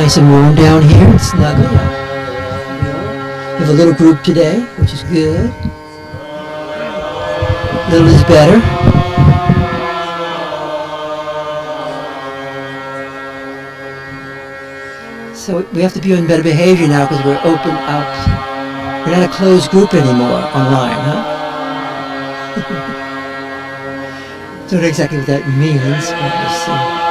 Nice and warm down here and snugly. We have a little group today, which is good. Little is better. So we have to be on better behavior now because we're open out. We're not a closed group anymore online, huh? Don't know exactly what that means, but we'll see.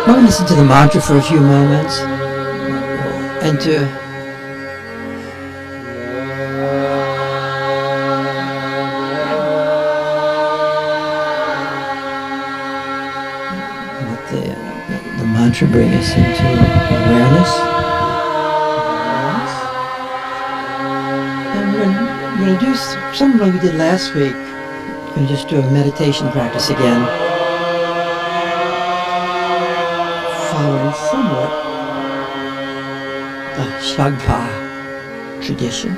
We'll listen to the mantra for a few moments. We'll enter let the mantra bring us into awareness. And we're going to do something like we did last week. We're going to just do a meditation practice again. Following somewhat the Shagpa tradition.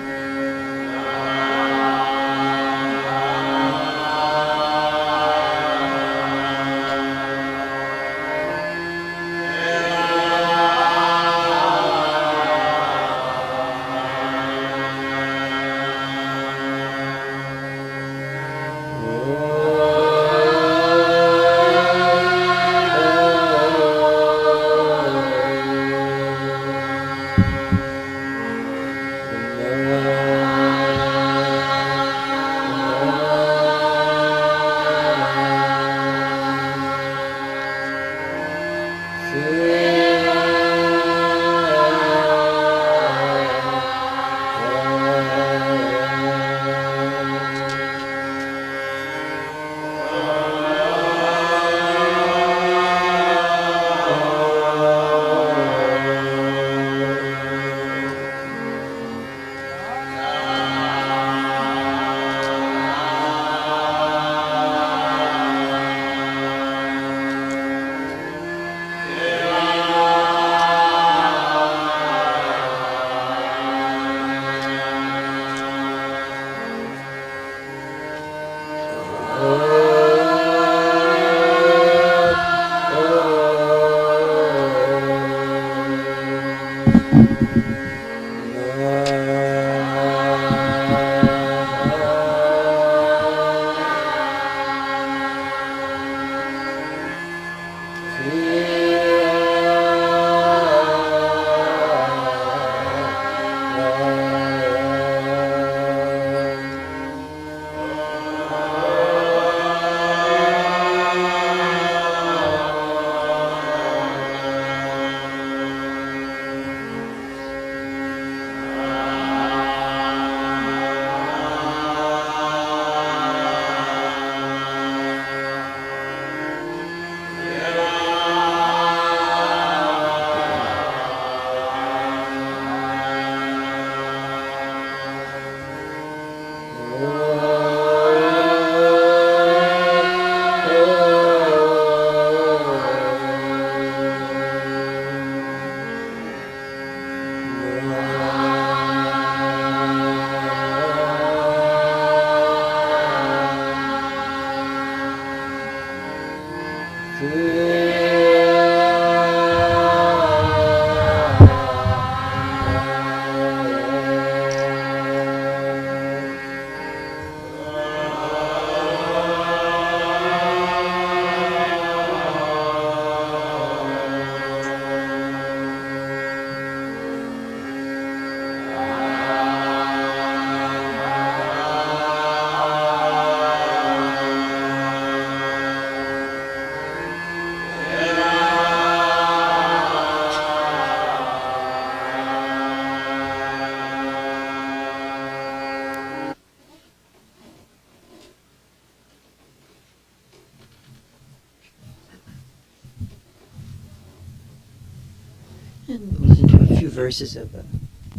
And we'll listen to a few verses of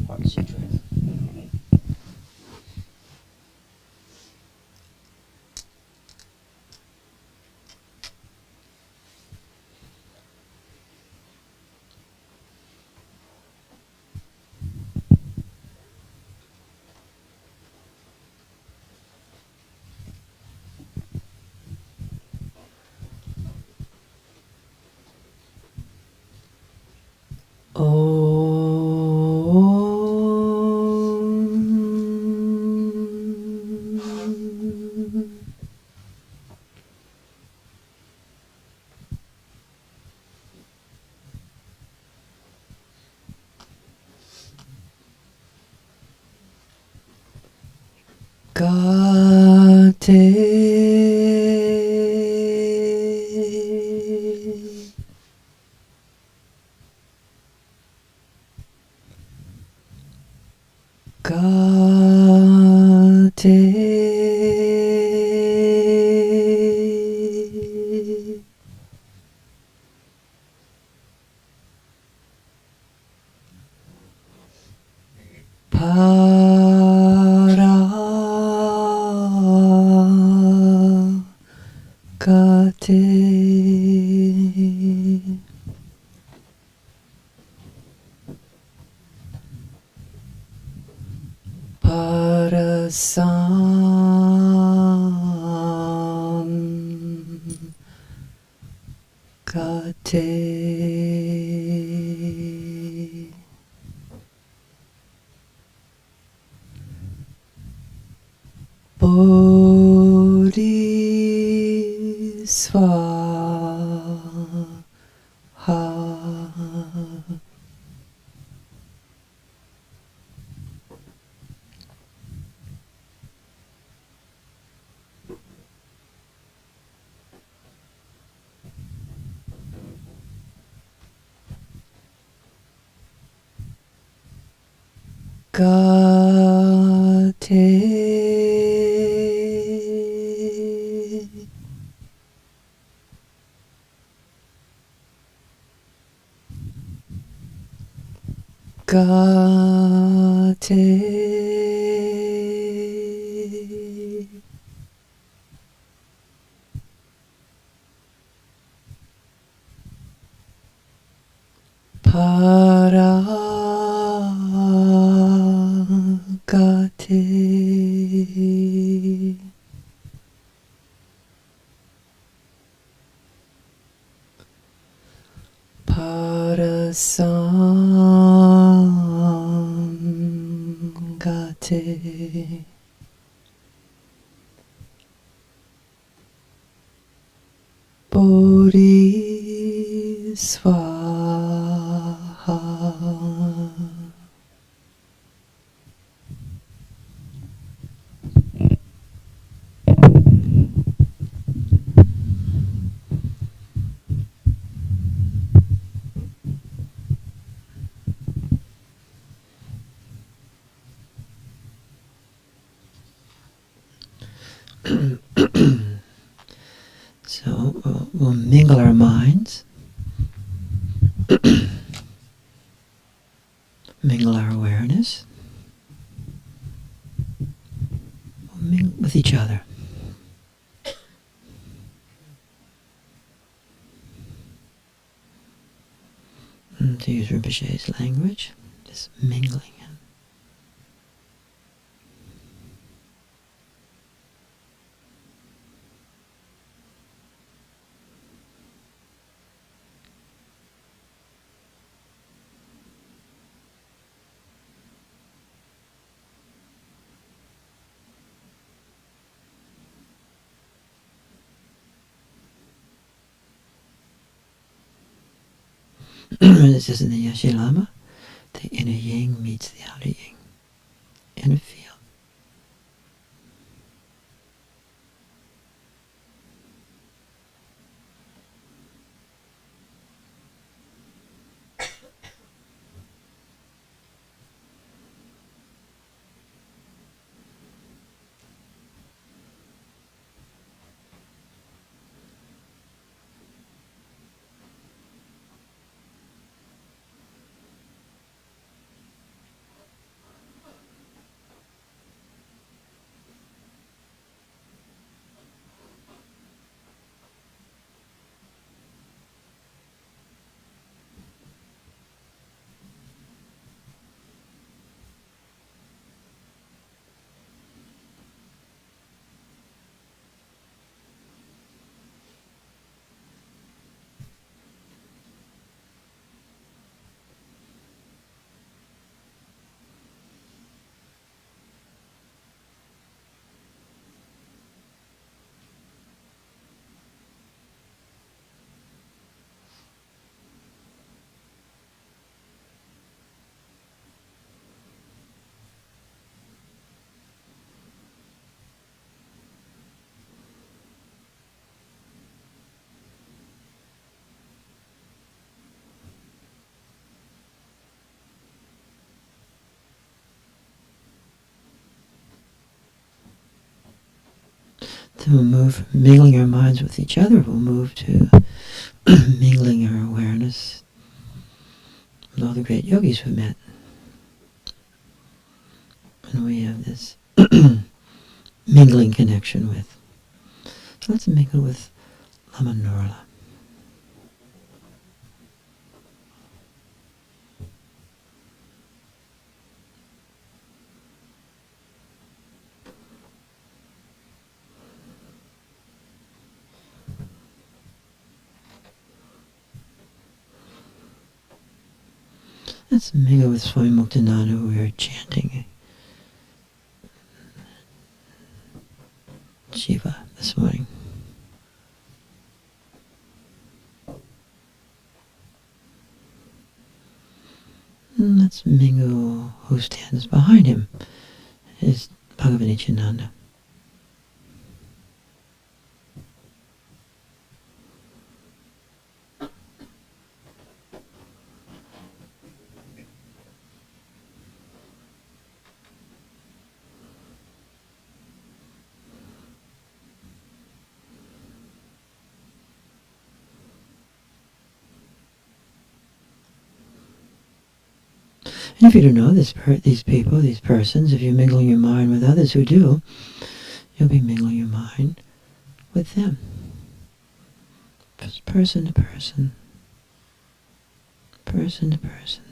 Heart Sutra. So we'll mingle our minds, mingle our awareness, we'll mingle with each other. And to use Rinpoche's language, just mingling. It says in the Yeshe Lama, the inner yin meets the outer yin in a field. So we'll move from mingling our minds with each other, we'll move to mingling our awareness with all the great yogis we've met. And we have this mingling connection with. So let's mingle with Lama Norla. Let's mingle with Swami Muktananda. We are chanting Shiva this morning. And let's mingle who stands behind him is Bhagavanichananda. And if you don't know these people, these persons, if you're mingling your mind with others who do, you'll be mingling your mind with them. Just person to person. Person to person.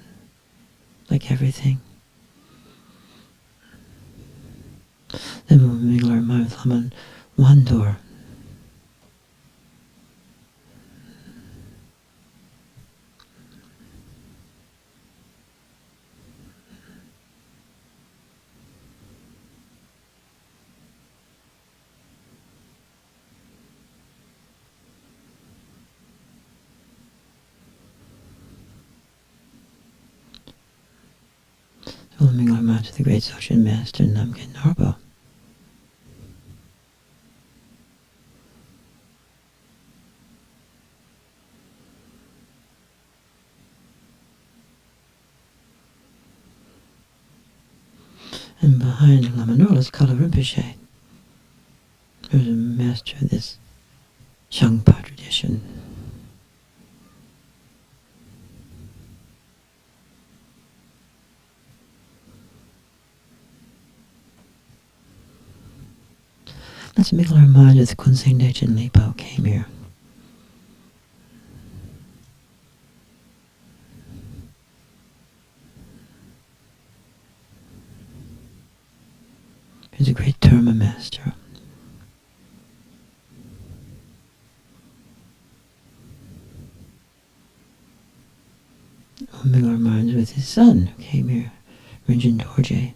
Like everything. Then we'll mingle our mind with Laman Wandor. We'll mingle our mind with the great Dzogchen Master Namgen Norpo. And behind Lama Norla is Kala Rinpoche, who's a master of this Shangpa tradition. Let's mingle our mind with Kunzeng Dechen Lipo came here. He's a great Terma master. We'll mingle our minds with his son who came here, Rinchen Dorje.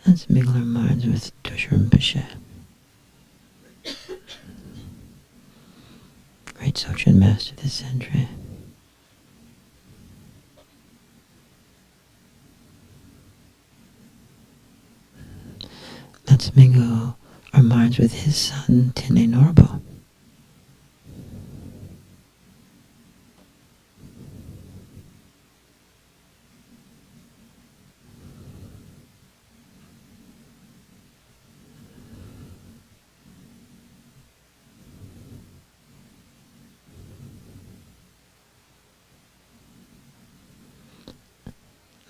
Let's mingle our minds with Dosha Rinpoche, great Dzogchen master of this century. Let's mingle our minds with his son, Tene Norbo.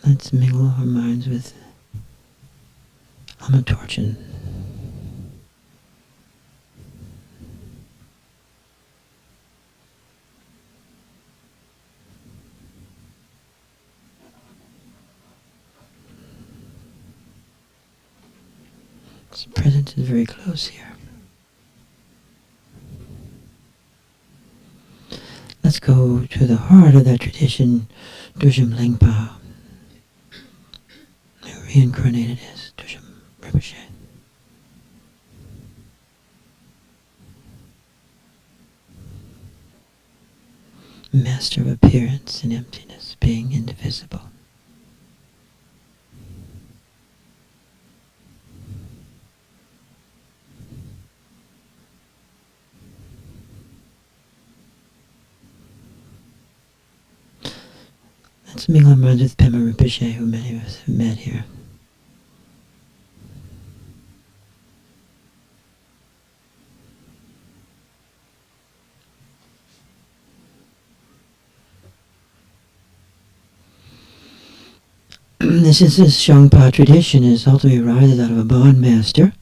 Let's mingle our minds with Lama Dorchen. His presence is very close here. Let's go to the heart of that tradition, Dushem Lengpa, who reincarnated as Dushem Rinpoche. Master of appearance and emptiness, being indivisible. Let's mingle our minds with Pema Rinpoche, who many of us have met here. This Shangpa tradition is ultimately arises out of a Bon Master.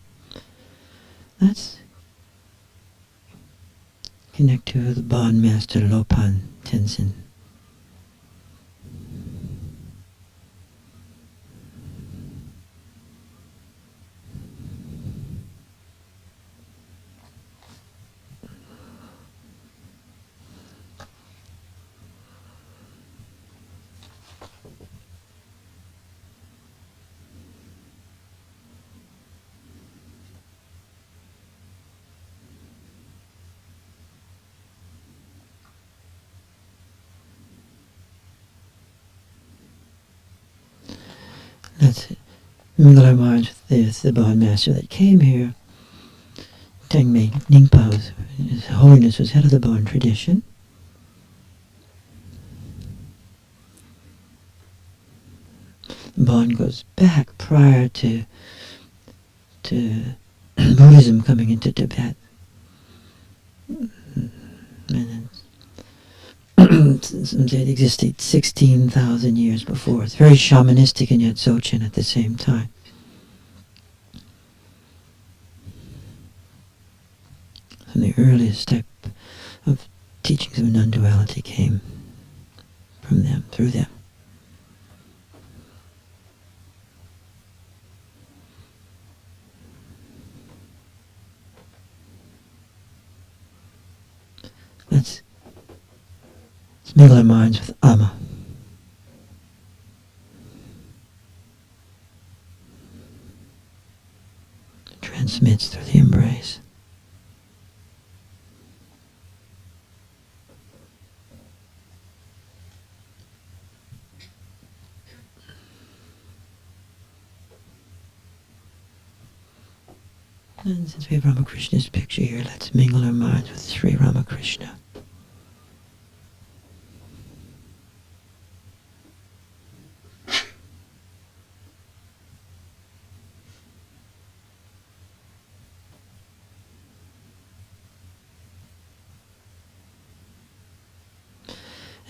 Let's connect to the Bon Master Lopan Tenzin. Let's mingle our minds with the Bon Master that came here. Tengme Ningpa, His Holiness, was head of the Bon tradition. Bon goes back prior to Buddhism coming into Tibet. And some say it existed 16,000 years before. It's very shamanistic and yet Dzogchen at the same time. And the earliest type of teachings of non-duality came from them, through them. Let's mingle our minds with Amma. It transmits through the embrace. And since we have Ramakrishna's picture here, let's mingle our minds with Sri Ramakrishna.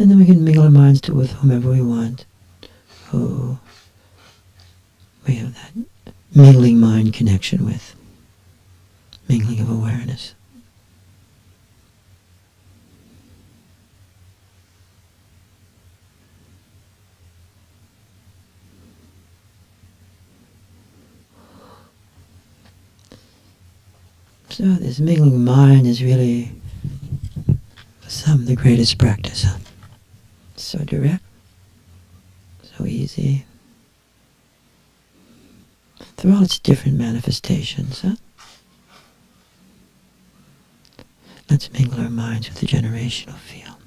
And then we can mingle our minds to with whomever we want. Who we have that mingling mind connection with. Mingling of awareness. So this mingling mind is really, for some, the greatest practice. So direct, so easy, through all its different manifestations. Let's mingle our minds with the generational field.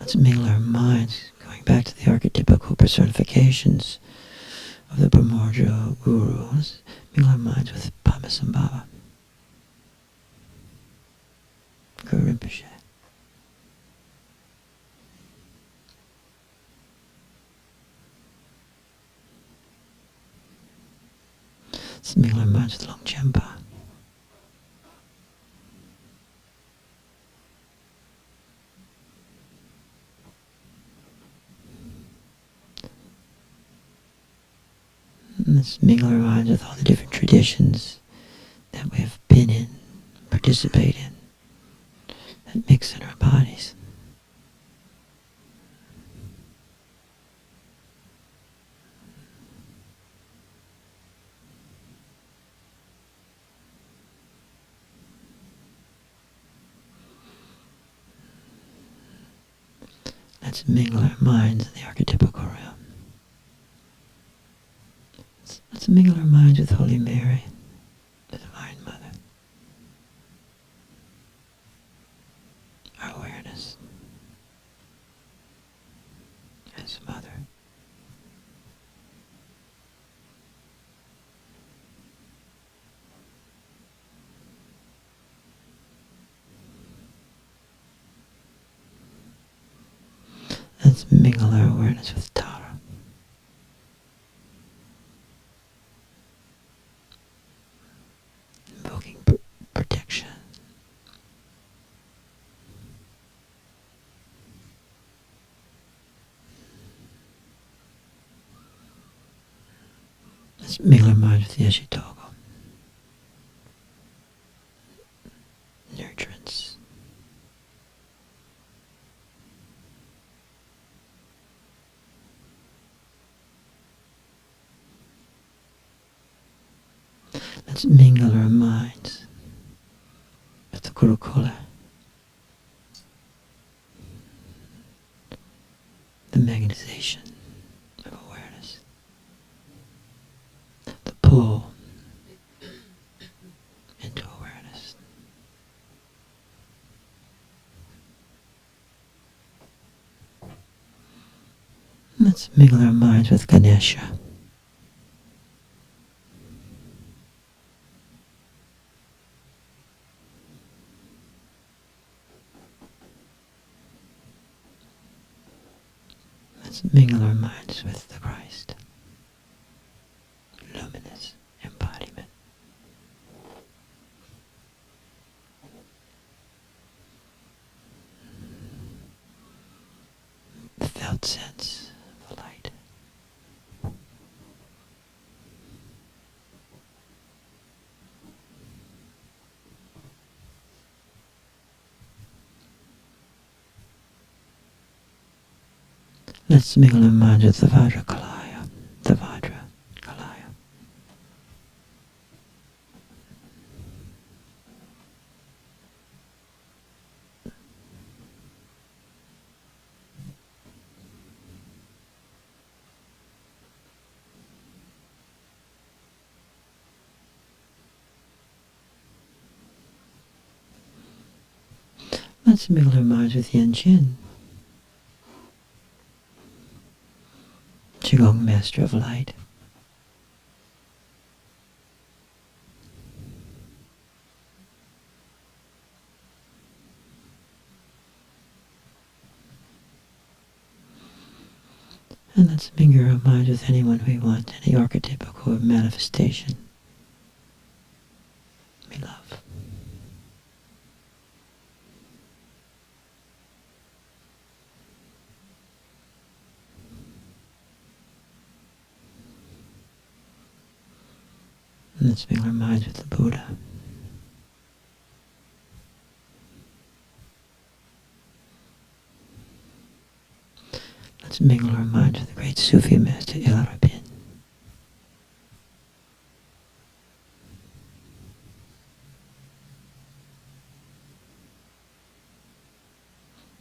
Let's mingle our minds, going back to the archetypical personifications of the primordial gurus, mingle our minds with Padmasambhava, Guru Rinpoche. Let's mingle our minds with Longchenpa. Let's mingle our minds with all the different traditions that we have been in, participate in, that mix in our bodies. Let's mingle our minds in the archetypical realm. Let's mingle our minds with Holy Mary, the Divine Mother. Our awareness. Let's mingle our awareness with Tara. Invoking protection. Let's mingle our minds with the Ashitogo. Nurturance. Let's mingle our minds with the Gurukula, the magnetization of awareness, the pull into awareness. Let's mingle our minds with Ganesha. Let's mingle our minds with the Christ, luminous embodiment. The felt sense of the light. Let's mingle our minds with the Vajra Kalaya, the Vajra Kalaya. Let's mingle our minds with Yen Jin, Qigong Master of Light. And let's mingle our minds with anyone we want, any archetypical manifestation we love. And let's mingle our minds with the Buddha. Let's mingle our minds with the great Sufi master Il Arabian.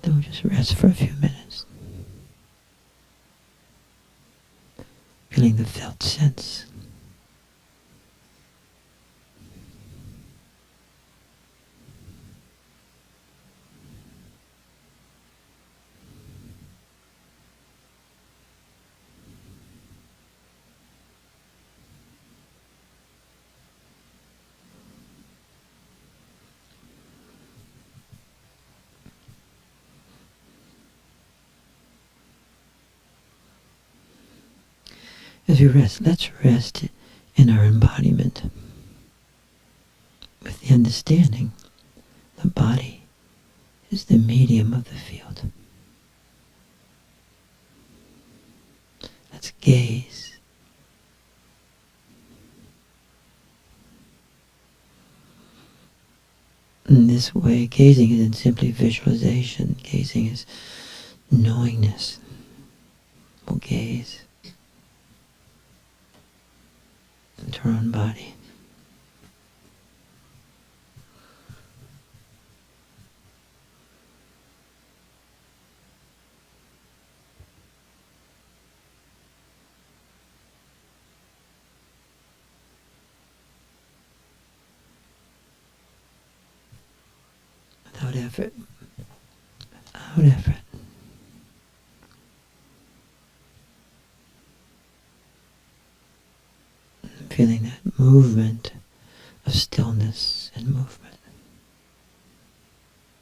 Then we'll just rest for a few minutes, feeling the felt sense. As we rest, let's rest in our embodiment with the understanding the body is the medium of the field. Let's gaze. In this way, gazing isn't simply visualization. Gazing is knowingness. We'll gaze into our own body. Without effort. Without effort. Feeling that movement of stillness and movement.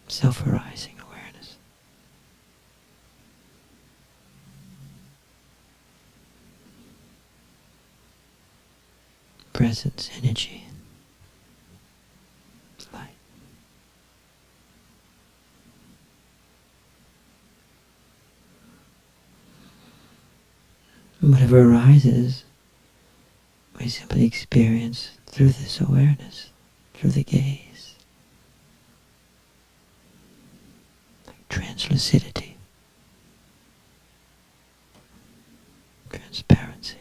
Self-arising awareness. presence, energy, light. Whatever arises, we simply experience through this awareness, through the gaze, like translucidity, transparency,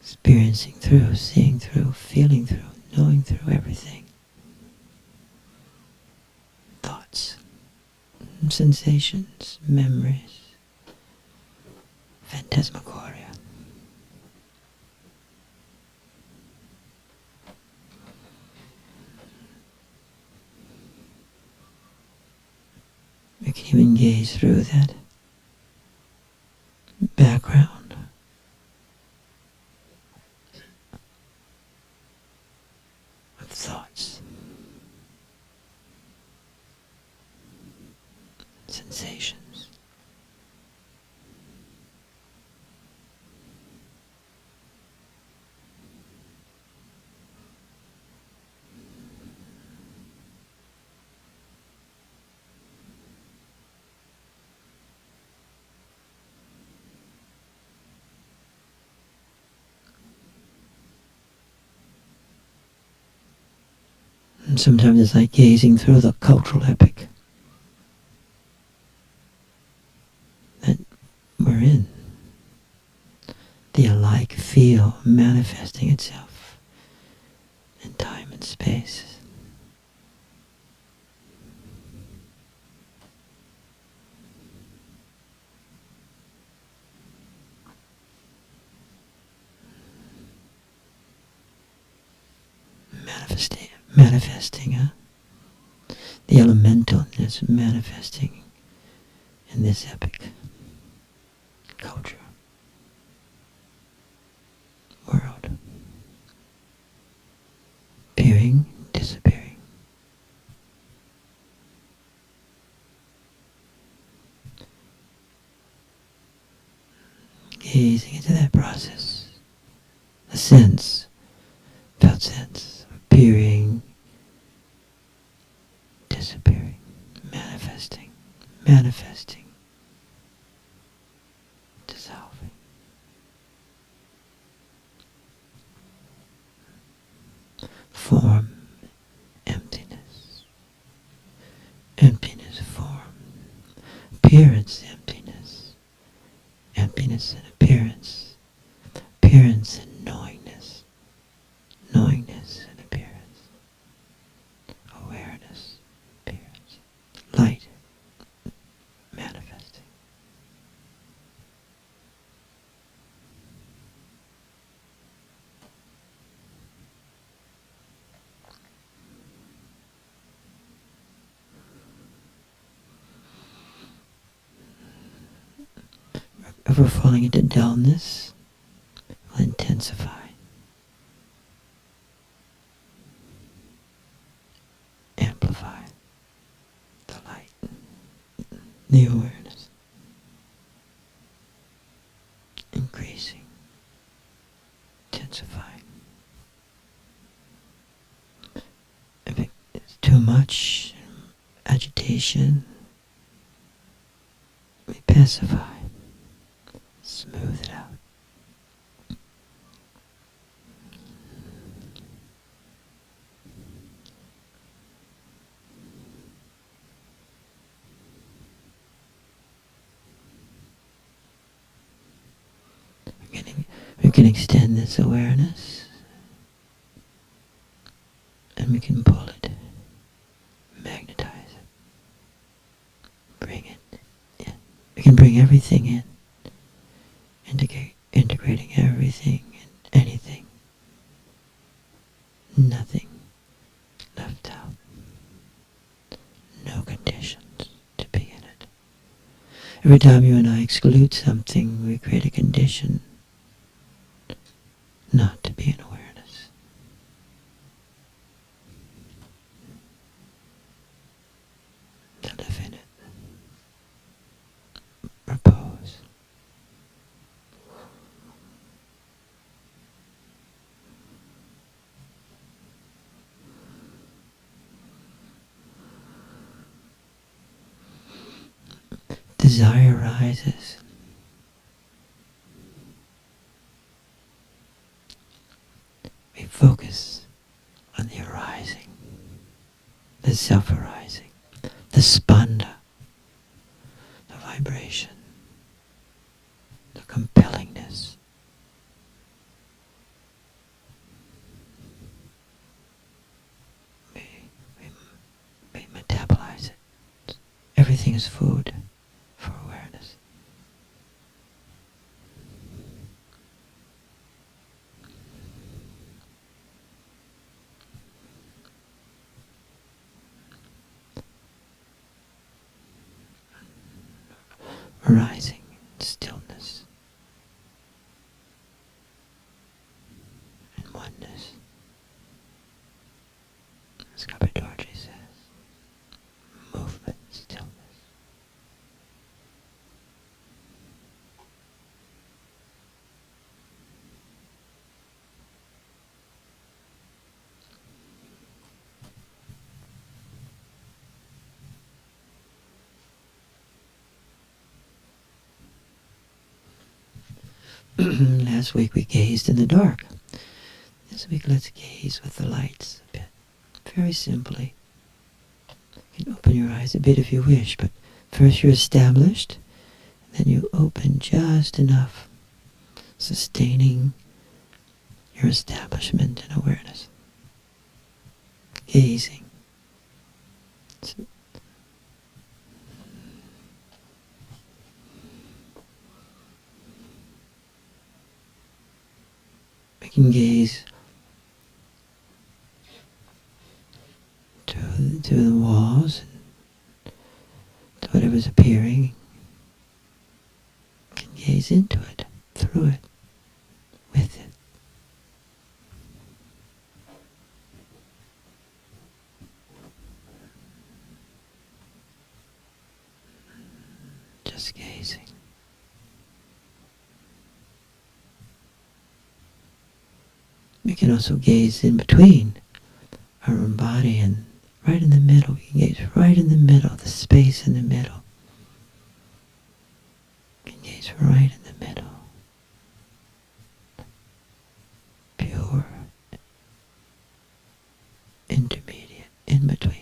experiencing through, seeing through, feeling through, knowing through everything. Thoughts, sensations, memories, phantasmagoria. We can even gaze through that background of thoughts, sensations. And sometimes it's like gazing through the cultural epic that we're in. The alike feel manifesting itself in time and space. Manifesting, the elementalness manifesting in this epic culture, world, appearing, disappearing. Gazing into that process, a sense, felt sense, appearing, disappearing, manifesting, manifesting, dissolving. Form, emptiness, emptiness, form, appearance, emptiness, emptiness and appearance, appearance and knowingness, knowingness and appearance, awareness, appearance, light, manifesting. If we're falling into dullness, will intensify. Amplify the light, the awareness, increasing, intensifying. If it's too much agitation, we pacify, smooth it out. We can extend this awareness and we can pull it, magnetize it, bring it in. We can bring everything in, integrating everything and anything, nothing left out, no conditions to be in it. Every time you and I exclude something, we create a condition not to be in awareness. To live in it. Repose. desire rises, we focus on the arising, the self-arising, the spanda, the vibration, the compellingness. We metabolize it. Everything is food for awareness. Arising in stillness and oneness. As Kappadorji says, movement, stillness. Last week we gazed in the dark. This week let's gaze with the lights a bit. Very simply. You can open your eyes a bit if you wish, but first you're established, and then you open just enough, sustaining your establishment and awareness. Gazing. We can gaze to the walls and to whatever's appearing. We can gaze into it, through it, with it. Just gazing. We can also gaze in between our own body and right in the middle. We can gaze right in the middle, the space in the middle. We can gaze right in the middle. Pure, intermediate, in between.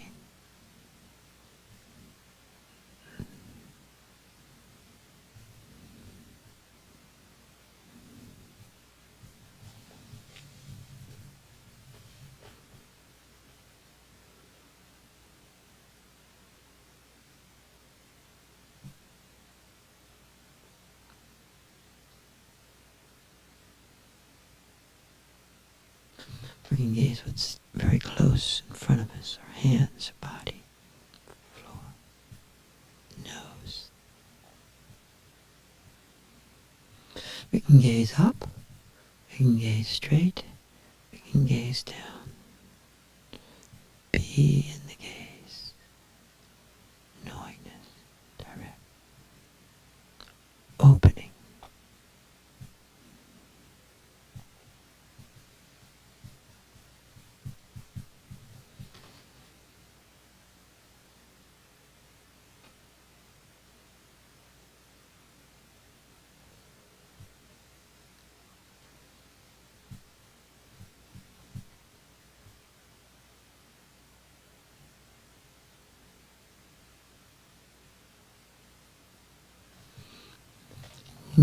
We can gaze what's very close in front of us, our hands, our body, floor, nose. We can gaze up, we can gaze straight, we can gaze down. Be in the gaze, knowingness, direct, opening.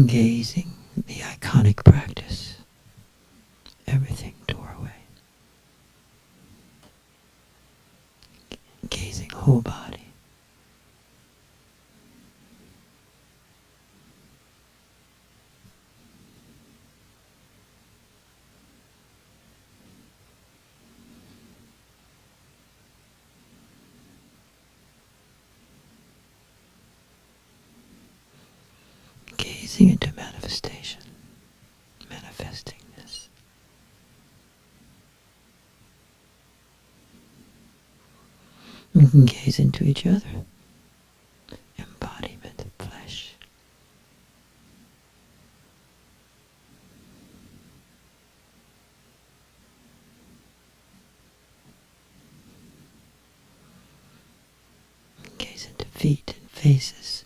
Gazing, the iconic practice. Everything doorway. Gazing whole body. Gazing into manifestation, manifestingness. We can gaze into each other, embodiment of flesh. Gaze into feet and faces,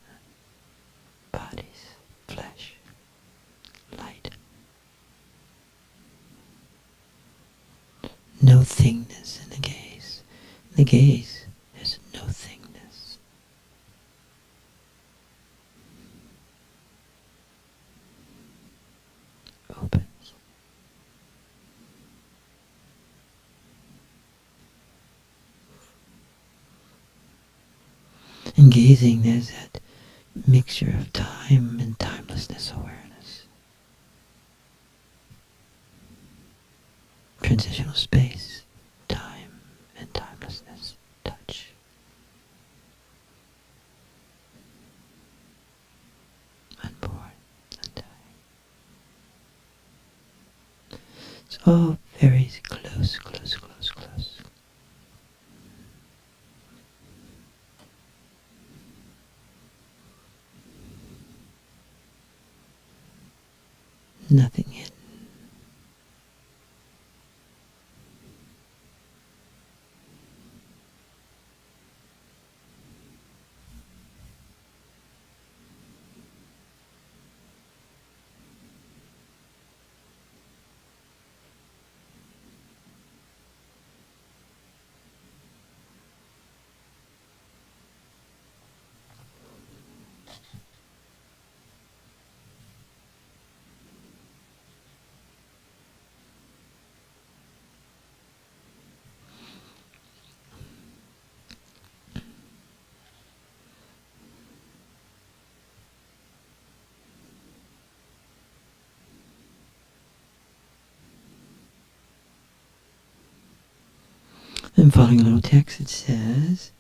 gaze, there's no thingness. Opens. In gazing, there's that mixture of time and timelessness awareness. Transitional space, time and timelessness, touch. Unborn, undying. It's all very close, close, close, close. Nothing hidden. Then following a little text, it says,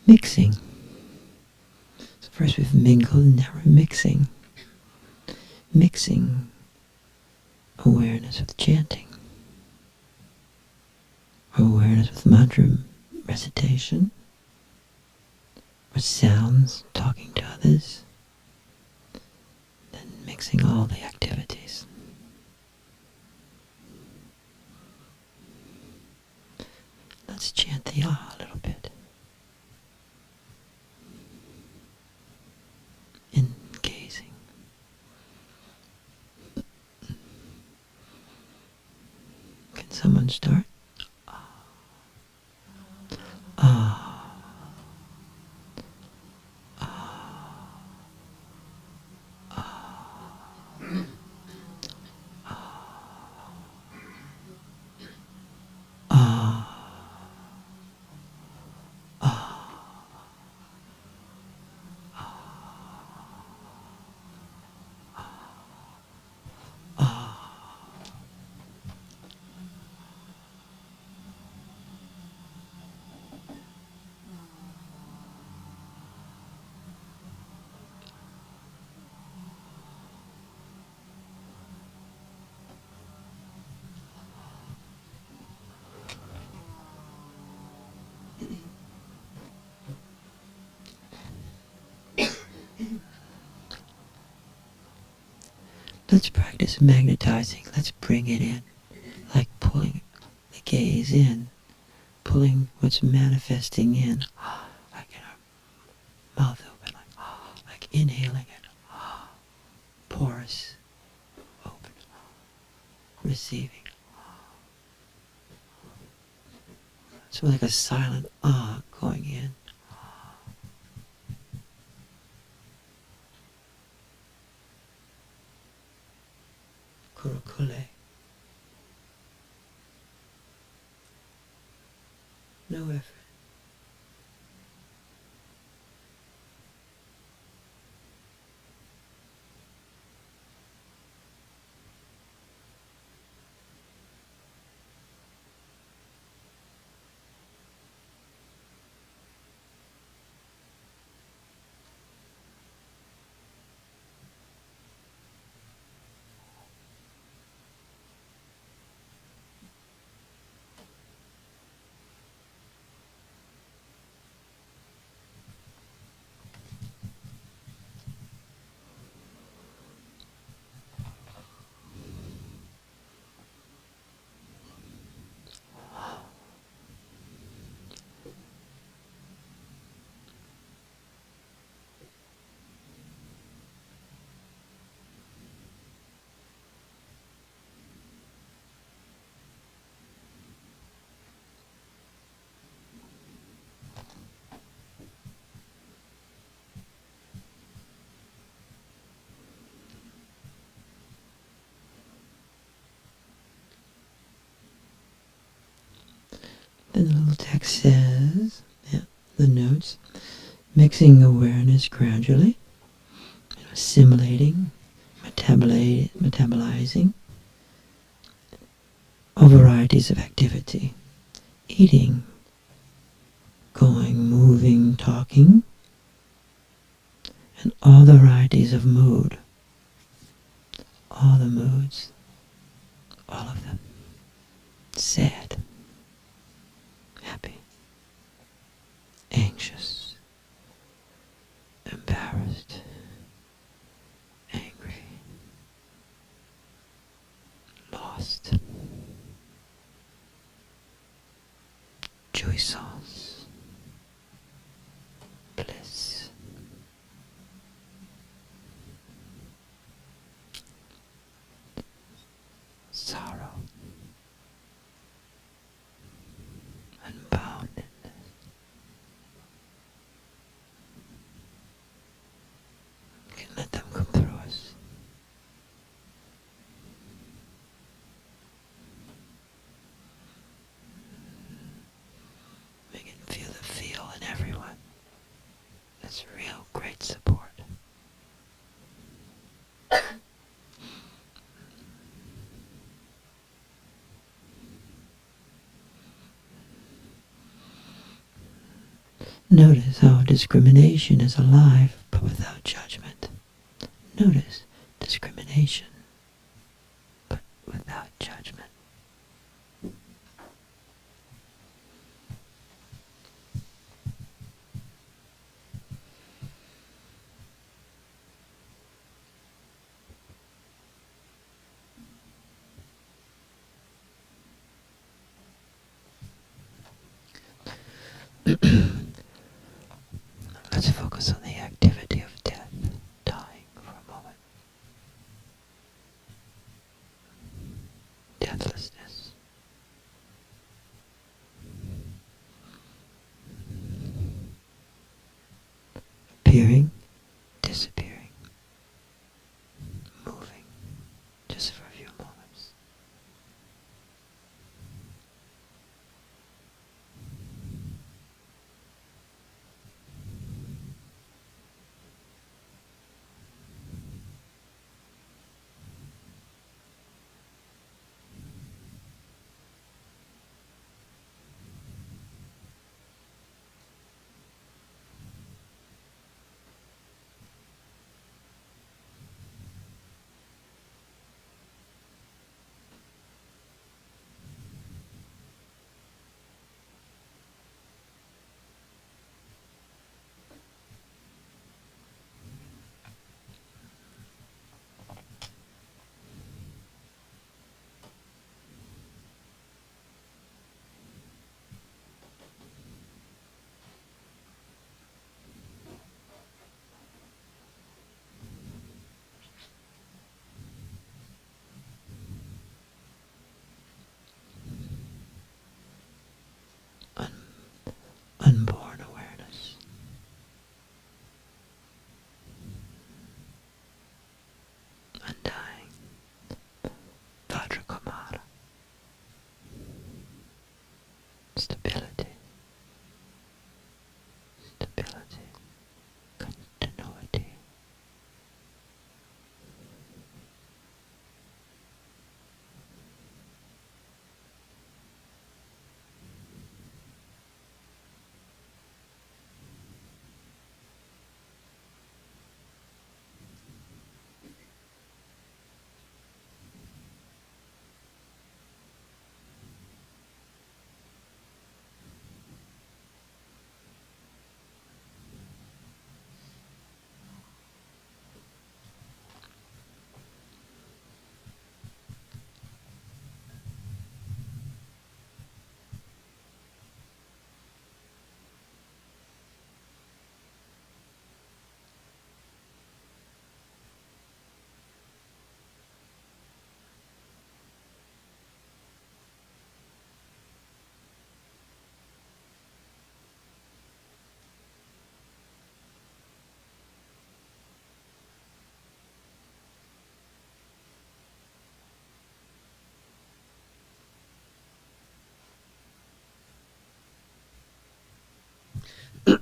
mixing. So first we've mingled, and now we're mixing. Mixing awareness with chanting. Or awareness with mantra recitation. Or sounds, talking to others. Then mixing all the activities. Let's chant the ah a little bit. In gazing. Can someone start? Ah. Let's practice magnetizing. Let's bring it in. Like pulling the gaze in. Pulling what's manifesting in. Like in our mouth open. Like inhaling it. Pores open. Receiving. So like a silent ah going in. Kurukule. No effort. And the little text says, yeah, the notes, mixing awareness gradually, assimilating, metabolizing all varieties of activity, eating, going, moving, talking, and all the varieties of mood, all the moods, all of them, sad, happy, anxious, embarrassed, angry, lost, jouissance, bliss, sorrow, unboundedness. You can let them come through us. We can feel the feel in everyone. That's real great support. Notice how discrimination is alive but without judgment. Notice discrimination but without judgment. Let's focus on the activity of death, dying for a moment. Deathlessness. Appearing, disappearing, moving, just for a few moments.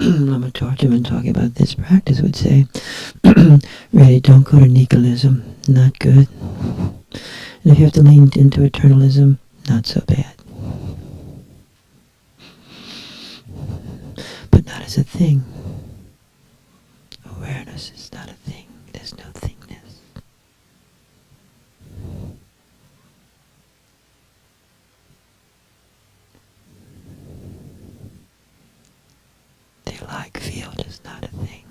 Lama Tortuman, talking about this practice, would say, really, don't go to nihilism, not good. And if you have to lean into eternalism, not so bad. But not as a thing. Awareness is not a thing. There's no thingness. The like field is not a thing.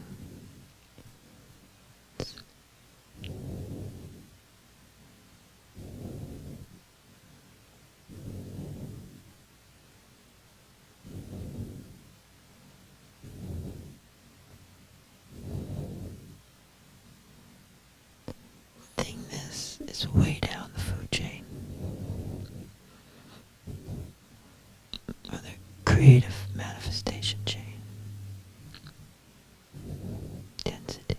Thingness is way down the food chain. Or the creative manifestation chain. Density.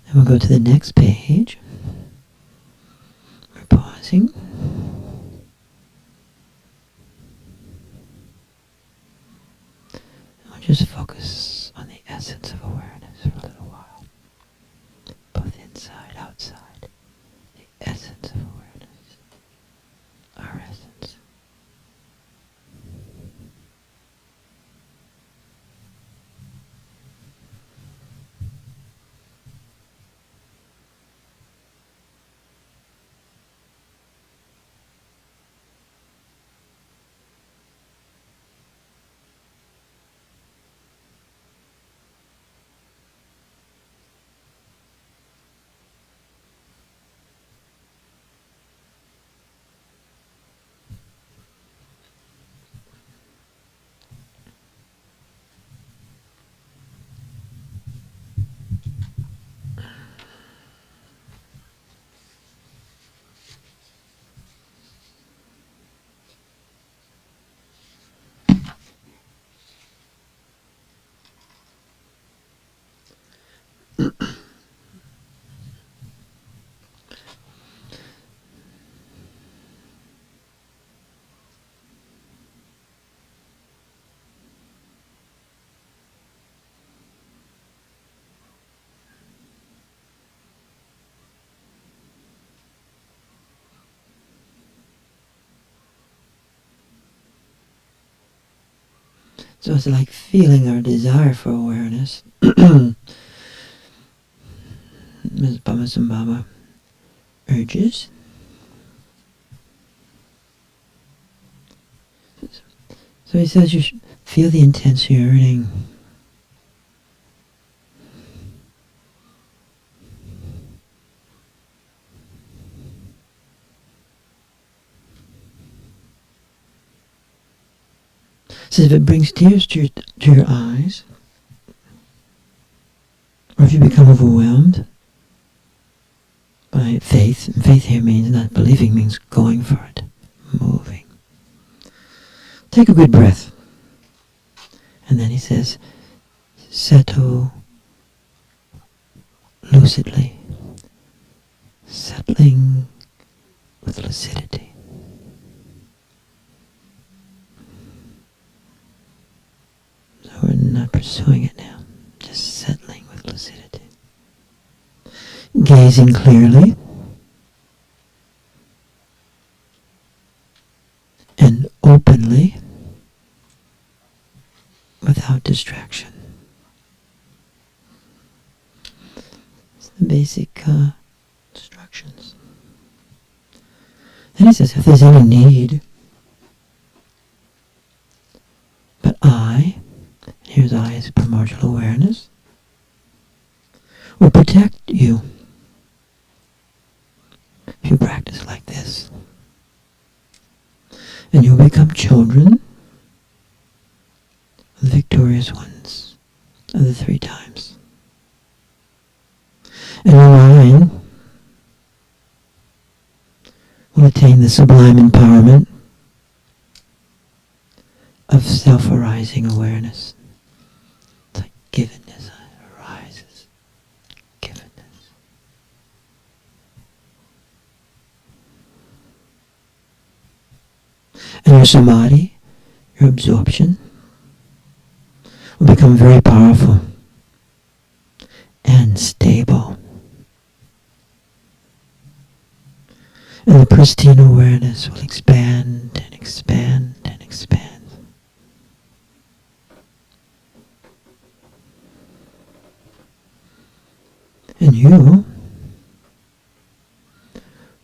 And we'll go to the next page. We're pausing. And we'll just focus on the essence of awareness for a little while. Both inside, outside. The essence of awareness. Our essence. So it's like feeling our desire for awareness. Ms. Bhamasambhava urges. So he says you should feel the intense yearning. So if it brings tears to your eyes, or if you become overwhelmed by faith, and faith here means not believing, means going for it, moving. Take a good breath. And then he says, settle lucidly, settling with lucidity. So we're not pursuing it now, just settling with lucidity. Gazing clearly and openly without distraction. It's the basic instructions. Then he says, if there's any need, but I, here's I as primordial awareness, will protect you if you practice like this. children, the victorious ones of the three times. And our mind will attain the sublime empowerment of self-arising awareness. It's like givenness arises. Givenness. And your samadhi, your absorption, will become very powerful and stable. And the pristine awareness will expand and expand and expand. And you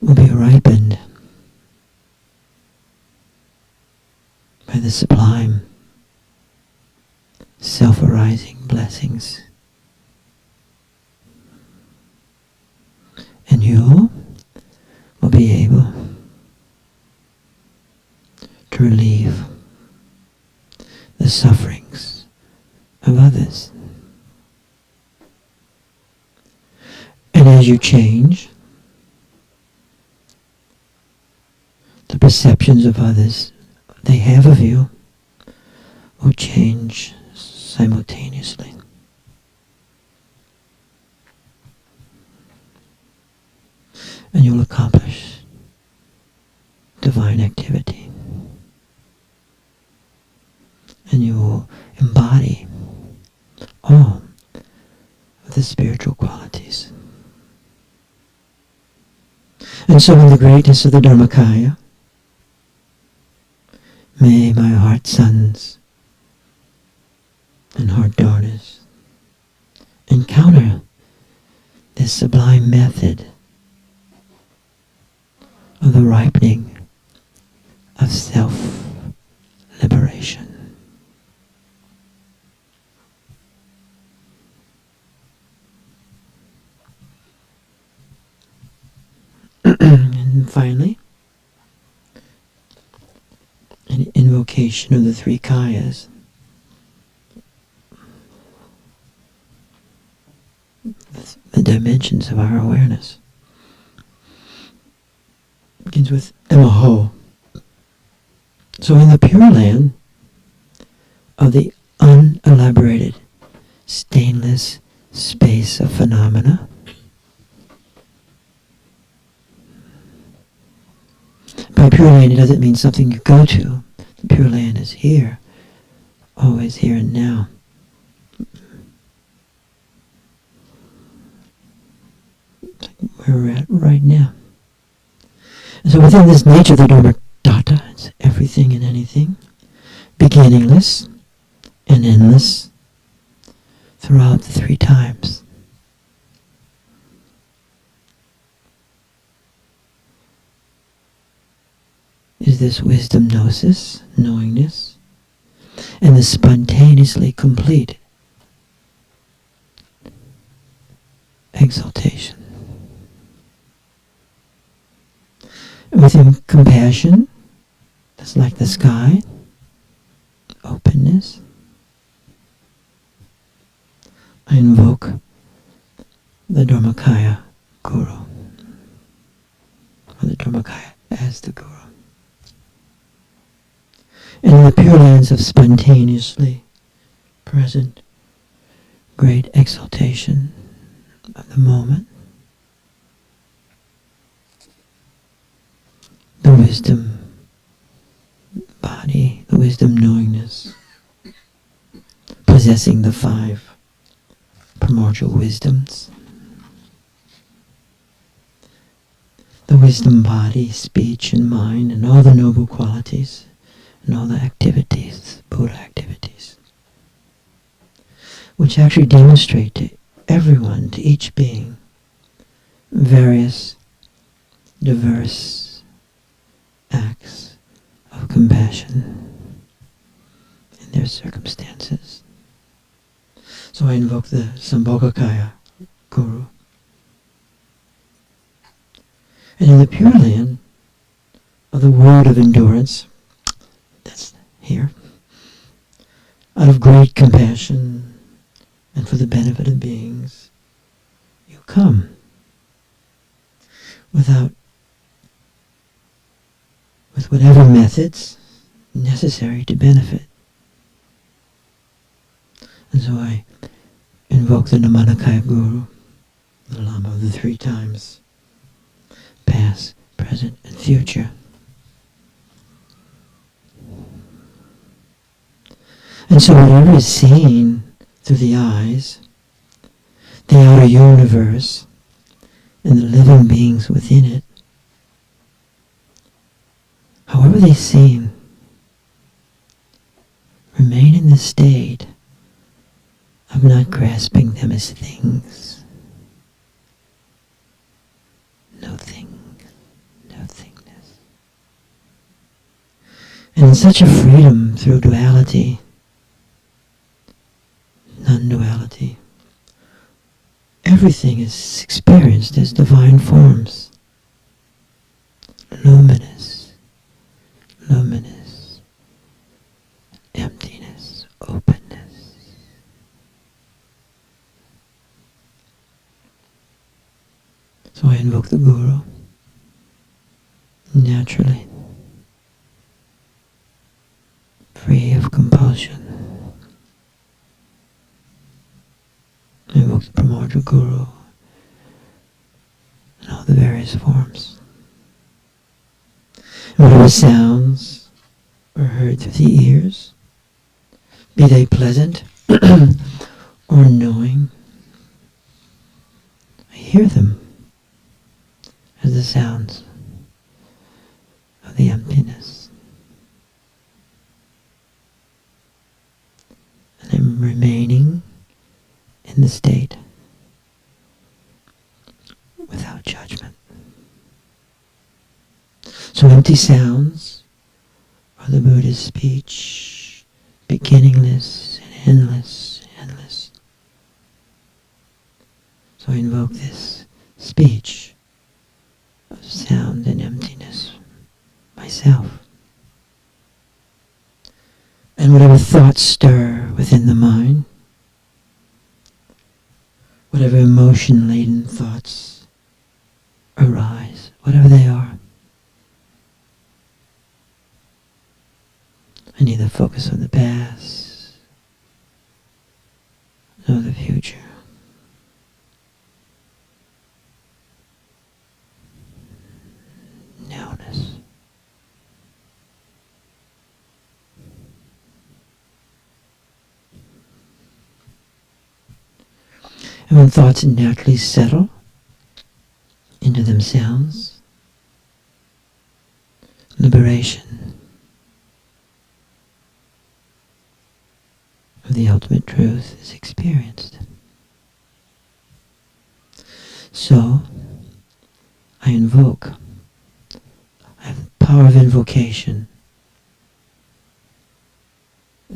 will be ripened by the sublime, self-arising blessings. And you will be able to relieve the sufferings of others. And as you change, the perceptions of others they have of you will change simultaneously. And you'll accomplish divine activity. And you will embody all of the spiritual qualities. And so in the greatness of the Dharmakaya, may my heart sons and heart daughters encounter this sublime method of the ripening of self-liberation. And finally, an invocation of the three kayas. The dimensions of our awareness. Begins with Emaho. So in the Pure Land of the unelaborated, stainless space of phenomena, by Pure Land it doesn't mean something you go to. The Pure Land is here, always here and now. Where we're at right now. And so within this nature of the Dharmakaya, it's everything and anything, beginningless and endless throughout the three times. Is this wisdom gnosis, knowingness, and the spontaneously complete exaltation. Within compassion, that's like the sky, openness. I invoke the Dharmakaya Guru, or the Dharmakaya as the Guru. And in the Pure Lands of spontaneously present great exaltation of the moment, the wisdom body, the wisdom knowingness, possessing the 5 primordial wisdoms, the wisdom body, speech and mind, and all the noble qualities, and all the activities, Buddha activities, which actually demonstrate to everyone, to each being, various, diverse acts of compassion in their circumstances. So I invoke the Sambhogakaya Guru. And in the Pure Land of the world of endurance, out of great compassion and for the benefit of beings, you come with whatever methods necessary to benefit. And so I invoke the Namanikaya Guru, the Lama of the 3 times, past, present, and future. And so whatever is seen through the eyes, the outer universe, and the living beings within it, however they seem, remain in the state of not grasping them as things. No thing, no thingness. And in such a freedom through duality, non-duality, everything is experienced as divine forms. Luminous, luminous, emptiness, openness. So I invoke the Guru naturally, free of compulsion. I invoke the Pramodra Guru in all the various forms. And whatever sounds are heard through the ears, be they pleasant or knowing, I hear them as the sounds of the emptiness. And I'm remaining in the state without judgment. So empty sounds are the Buddha's speech, beginningless and endless, endless. So I invoke this speech of sound and emptiness myself. And whatever thoughts stir within the mind, whatever emotion-laden thoughts arise, whatever they are, I neither focus on the past nor the future. Nowness. And when thoughts naturally settle into themselves, liberation of the ultimate truth is experienced. So, I invoke. I have the power of invocation.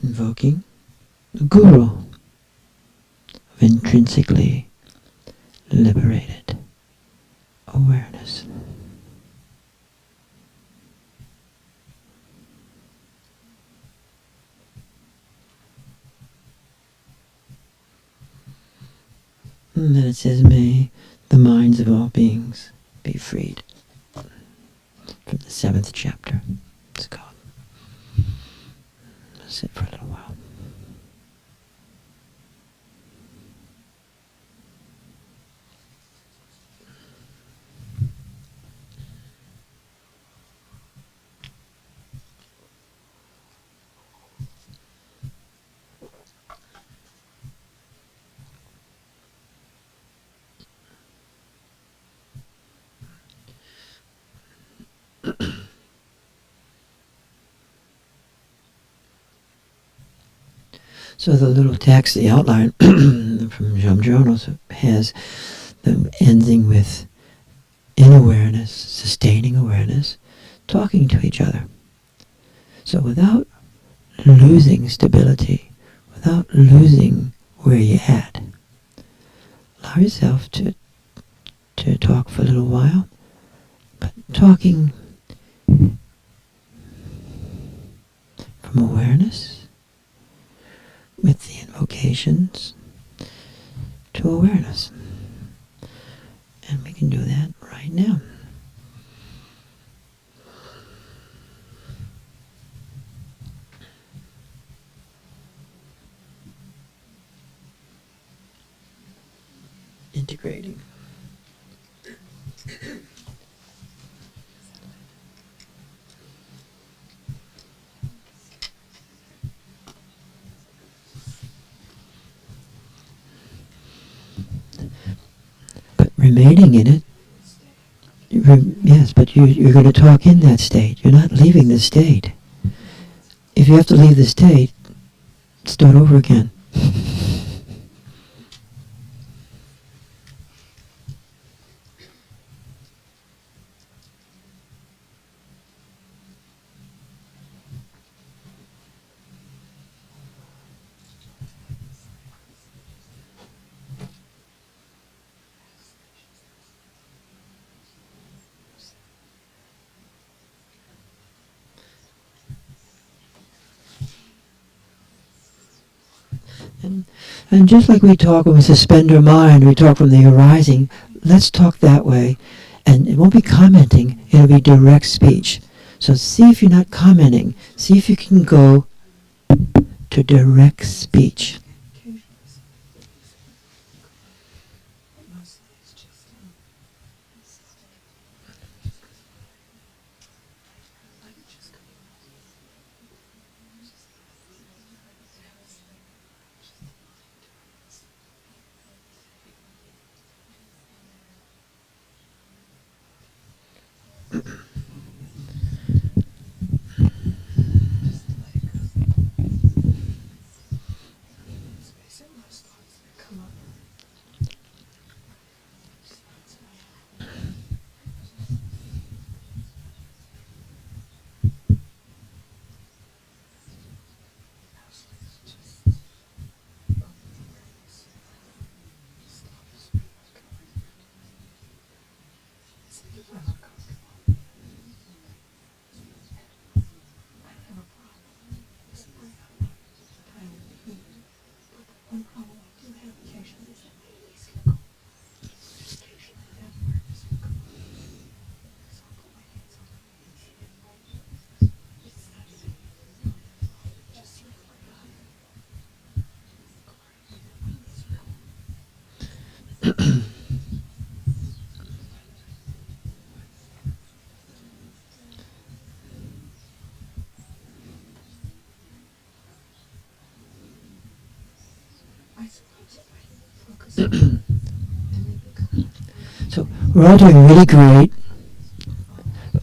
Invoking the Guru of intrinsically liberated awareness. And then it says, may the minds of all beings be freed. From the 7th chapter, it's called. I'll sit for a little while. So the little text, the outline from Jamjon also has the ending with in awareness, sustaining awareness, talking to each other. So without losing stability, without losing where you're at, allow yourself to talk for a little while, but talking from awareness, with the invocations to awareness. And we can do that right now. Integrating. But remaining in it, yes, but you're going to talk in that state. You're not leaving the state. If you have to leave the state, start over again. And just like we talk when we suspend our mind, we talk from the arising, let's talk that way. And it won't be commenting, it'll be direct speech. So see if you're not commenting. See if you can go to direct speech. So we're all doing really great.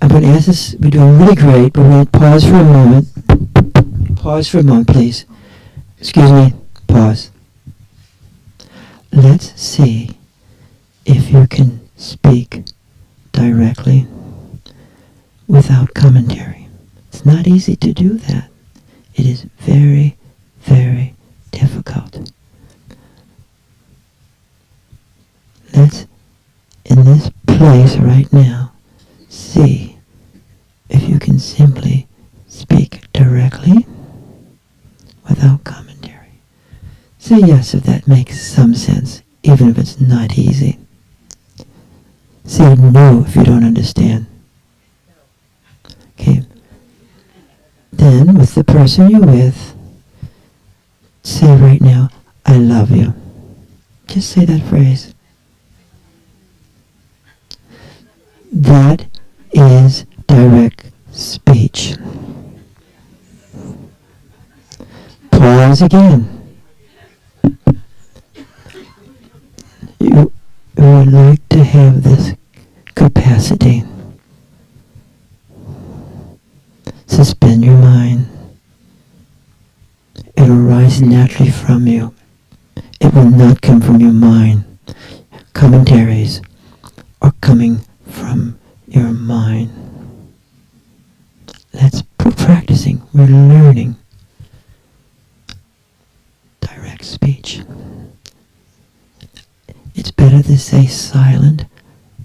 I'm going to ask this, we're doing really great, but we're going to pause for a moment. Pause for a moment, please. Excuse me, pause. Let's see if you can speak directly without commentary. It's not easy to do that. It is very, very difficult. Let's, in this place right now, see if you can simply speak directly without commentary. Say yes if that makes some sense, even if it's not easy. Say no if you don't understand. Okay. Then, with the person you're with, say right now, I love you. Just say that phrase. That is direct speech. Pause again. You would like to have this capacity. Suspend your mind. It will rise naturally from you. It will not come from your mind. Commentaries are coming from your mind. We're practicing, we're learning direct speech. It's better to stay silent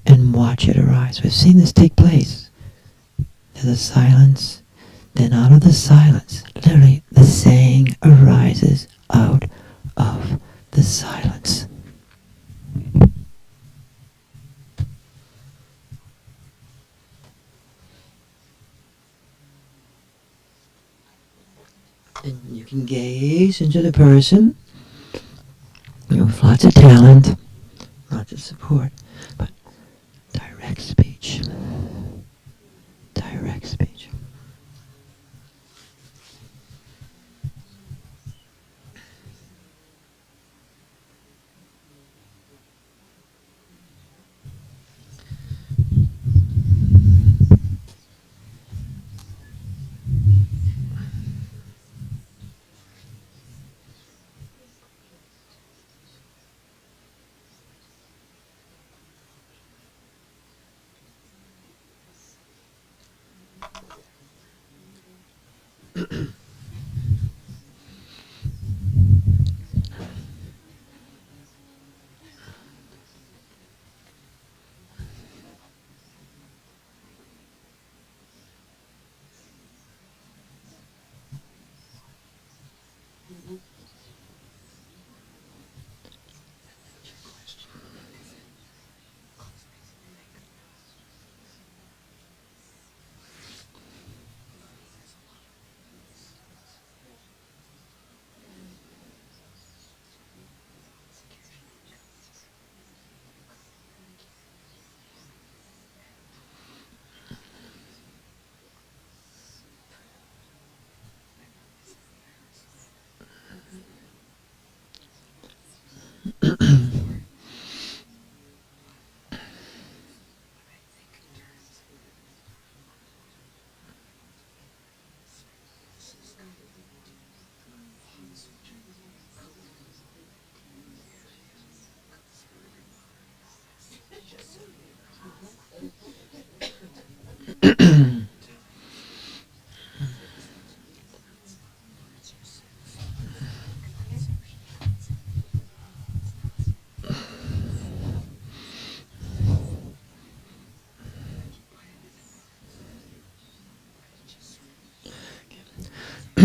and watch it arise. We've seen this take place. There's a silence, then out of the silence, literally the saying arises out of the silence. And you can gaze into the person, with lots of talent, lots of support, but direct speech. Direct speech.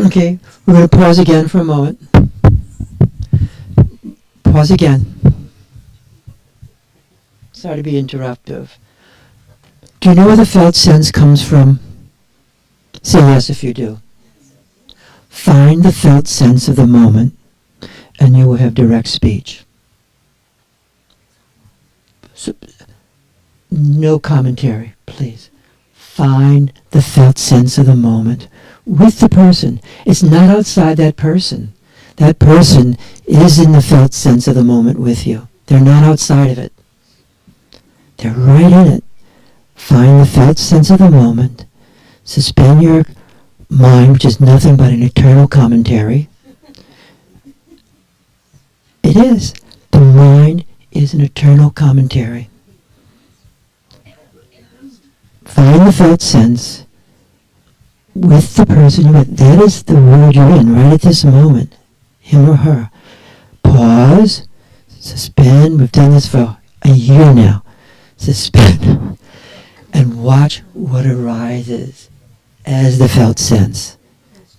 Okay, we're going to pause again for a moment. Pause again. Sorry to be interruptive. Do you know where the felt sense comes from? Say yes if you do. Find the felt sense of the moment, and you will have direct speech. So, no commentary, please. Find the felt sense of the moment with the person. It's not outside that person. That person is in the felt sense of the moment with you. They're not outside of it. They're right in it. Find the felt sense of the moment. Suspend your mind, which is nothing but an eternal commentary. It is. The mind is an eternal commentary. Find the felt sense with the person you're with. That is the word you're in right at this moment. Him or her. Pause. Suspend. We've done this for a year now. Suspend. And watch what arises as the felt sense.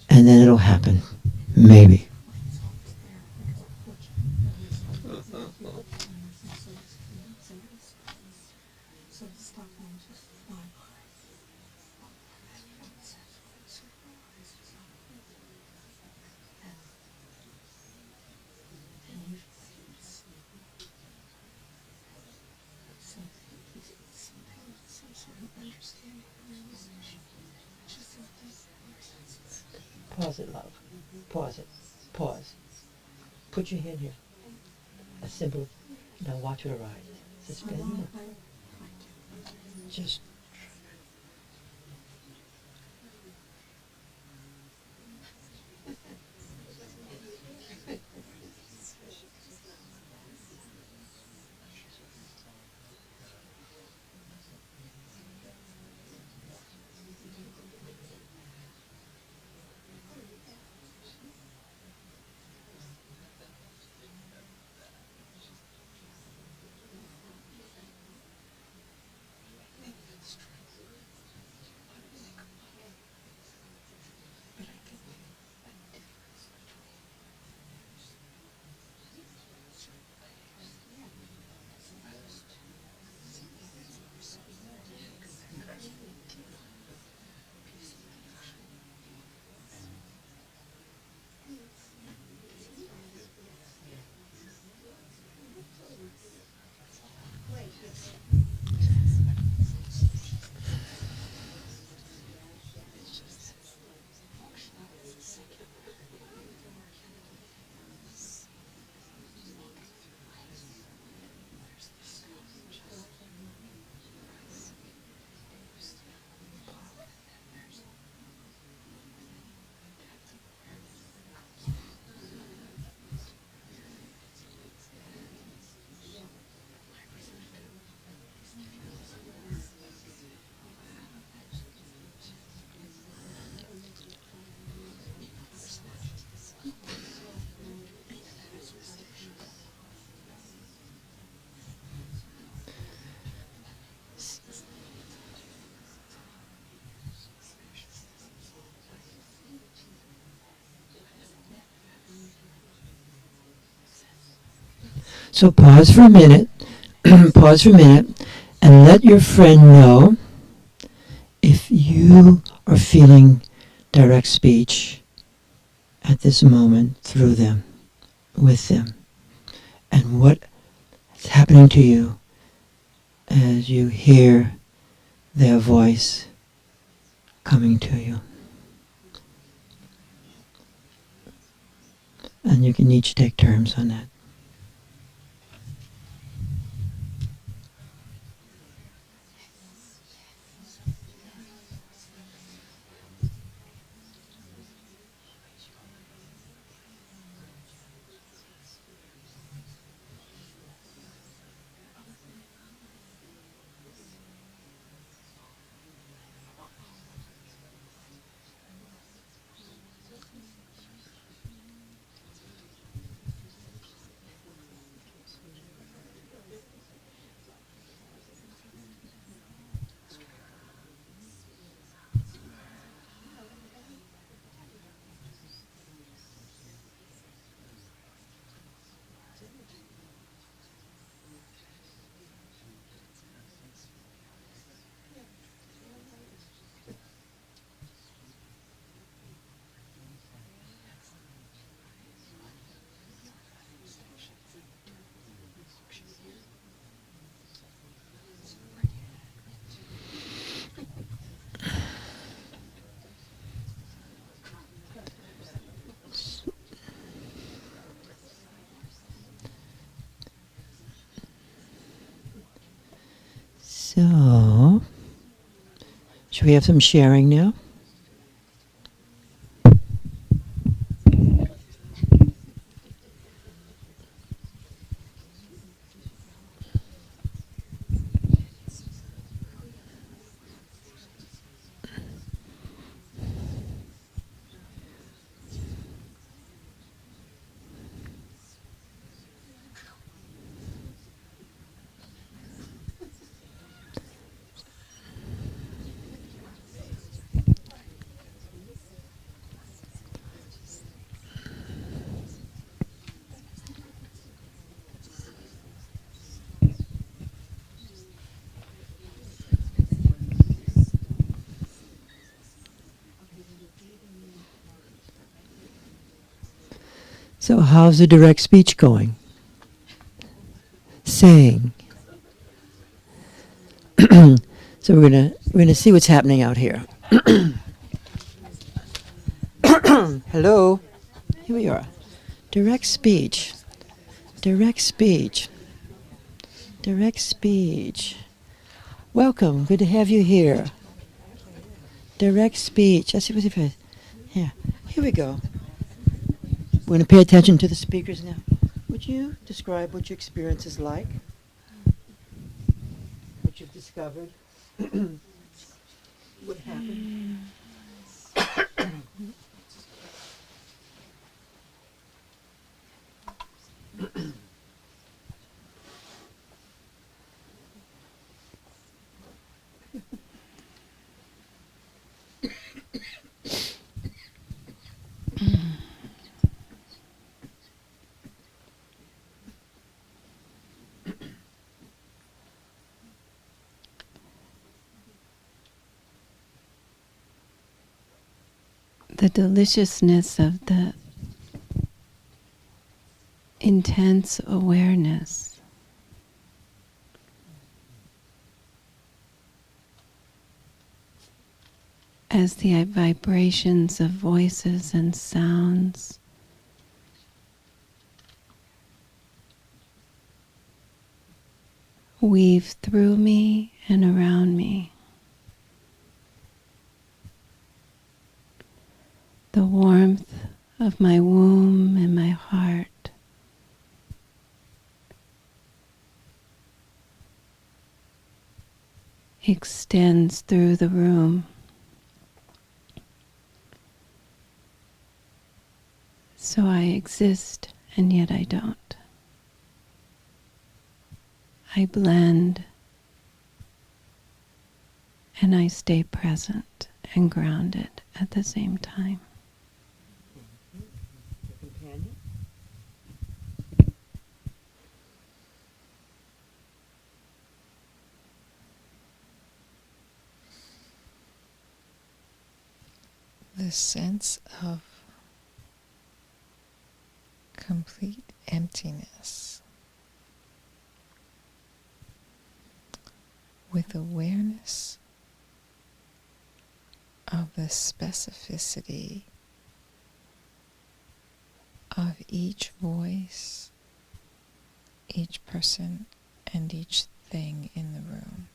And then it'll happen. Maybe. Pause it, love. Pause it. Pause. Put your hand here. A simple. Now watch what arises. Suspend. Just. So pause for a minute, pause for a minute, and let your friend know if you are feeling direct speech at this moment through them, with them, and what is happening to you as you hear their voice coming to you. And you can each take turns on that. So, should we have some sharing now? So how's the direct speech going? Saying. So we're gonna see what's happening out here. Hello. Here we are. Direct speech. Direct speech. Direct speech. Welcome. Good to have you here. Direct speech. Let's see what's your face. Here we go. We're going to pay attention to the speakers now. Would you describe what your experience is like? What you've discovered? What happened? The deliciousness of the intense awareness. As the vibrations of voices and sounds weave through me and around me. The warmth of my womb and my heart. Extends through the room. So I exist and yet I don't. I blend and I stay present and grounded at the same time. sense of complete emptiness with awareness of the specificity of each voice, each person, and each thing in the room.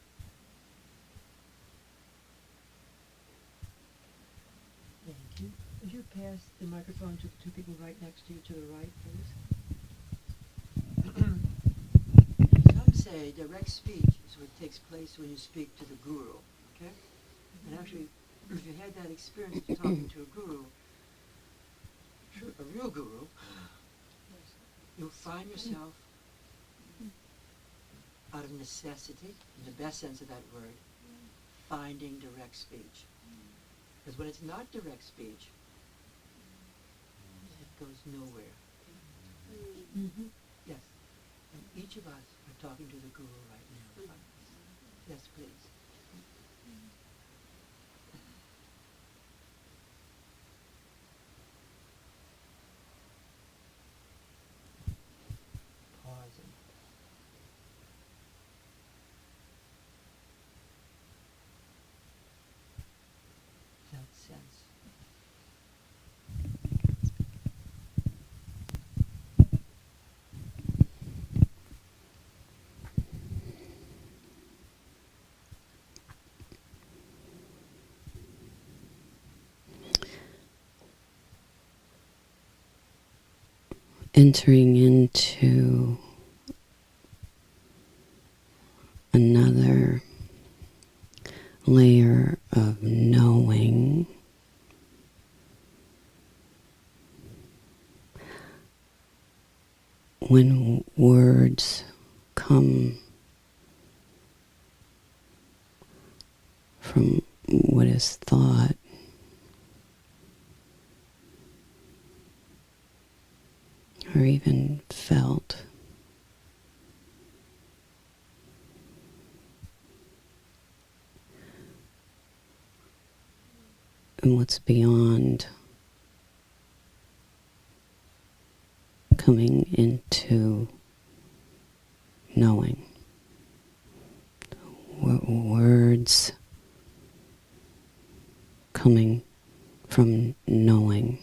Thank you. Would you pass the microphone to the two people right next to you to the right, please? Some say direct speech is what takes place when you speak to the guru, okay? And actually, if you had that experience of talking to a guru, a real guru, you'll find yourself out of necessity, in the best sense of that word, finding direct speech. Because when it's not direct speech, it goes nowhere. Yes. And each of us are talking to the guru right now. Yes, please. Pausing. Felt sense. Entering into another layer of knowing, when words come from what is thought, or even felt, and what's beyond coming into knowing. Words coming from knowing.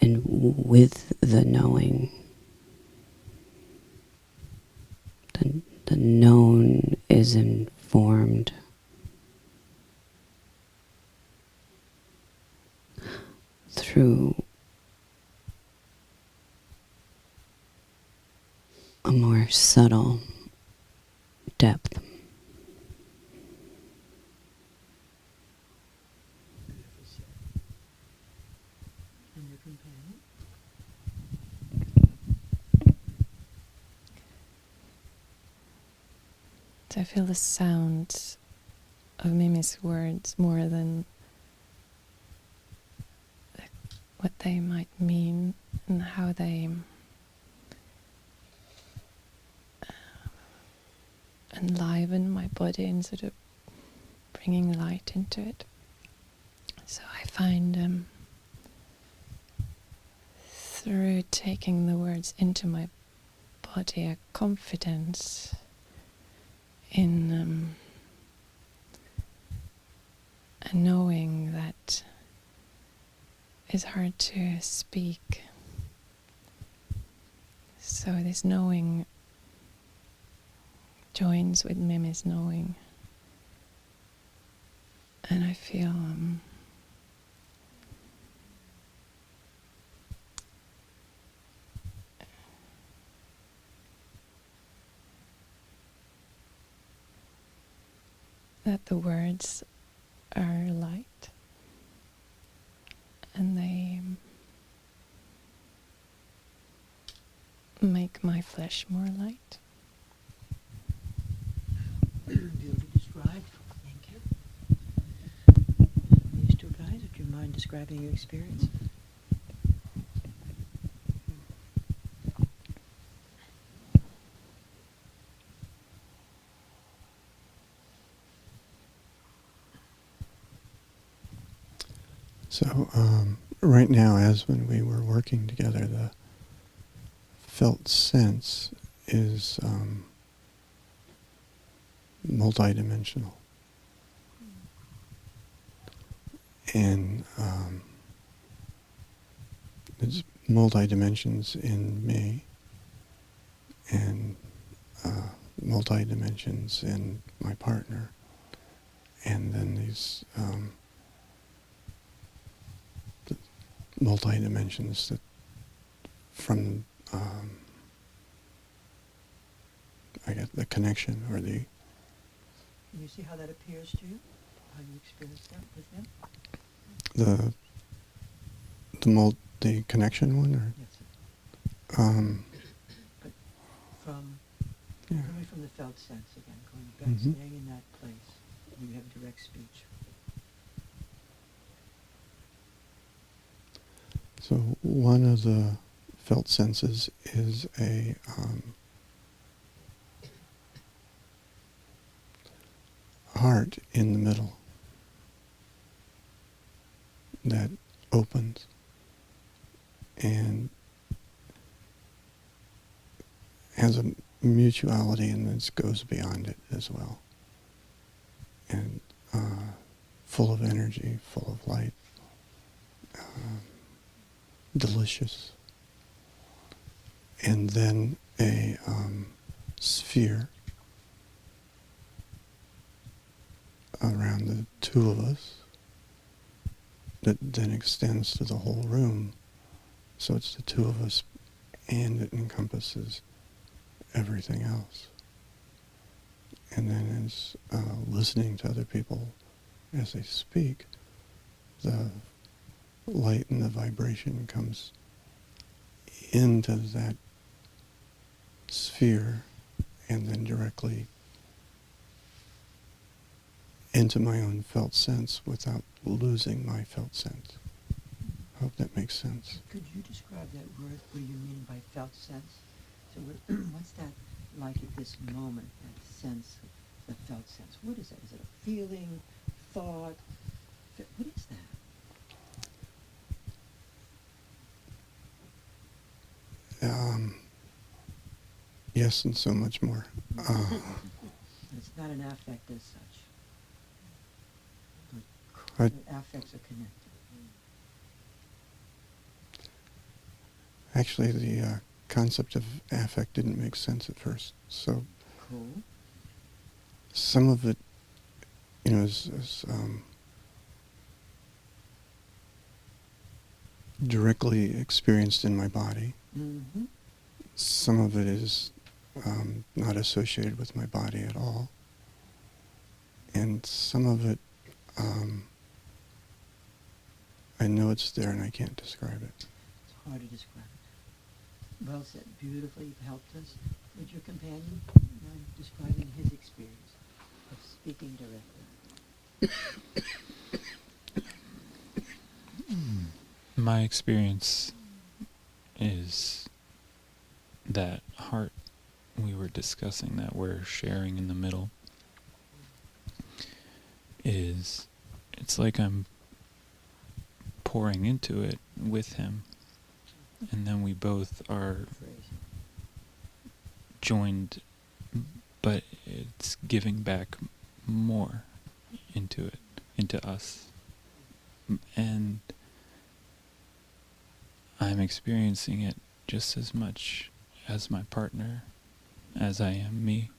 And with the knowing, the known is informed through a more subtle depth. And your companion? So I feel the sound of Mimi's words more than what they might mean and how they enliven my body and sort of bringing light into it. So I find through taking the words into my body a confidence in a knowing that is hard to speak. So this knowing joins with Mimi's knowing, and I feel that the words are light, and they make my flesh more light. Beautifully described. Thank you. These two guys, would you mind describing your experience? So right now, as when we were working together, the felt sense is multidimensional. And there's multi-dimensions in me, and multi-dimensions in my partner, and then these multi-dimensions that from I guess the connection or the Can you see how that appears to you? How you experience that with them? the connection one, or Yes, sir. But from yeah. coming from the felt sense again, going back, Mhm. staying in that place. You have direct speech. So one of the felt senses is a heart in the middle that opens and has a mutuality, and this goes beyond it as well, and full of energy, full of light, delicious. And then a sphere around the two of us that then extends to the whole room. So it's the two of us, and it encompasses everything else. And then as listening to other people as they speak, the light and the vibration comes into that sphere and then directly into my own felt sense without losing my felt sense. I hope that makes sense. Could you describe that word? What do you mean by felt sense? So what's that like at this moment, that sense, the felt sense? What is that? Is it a feeling, thought? What is that? Yes, and so much more. It's not an affect as such. I- The affects are connected. Actually, the concept of affect didn't make sense at first. So Cool. some of it, is directly experienced in my body. Mm-hmm. Some of it is not associated with my body at all. And some of it, I know it's there and I can't describe it. It's hard to describe it. Well said. Beautifully. You've helped us with your companion describing his experience of speaking directly. My experience is that heart we were discussing, that we're sharing in the middle, it's like I'm pouring into it with him, and then we both are joined, but it's giving back more into it, into us. And I'm experiencing it just as much as my partner, as I am me,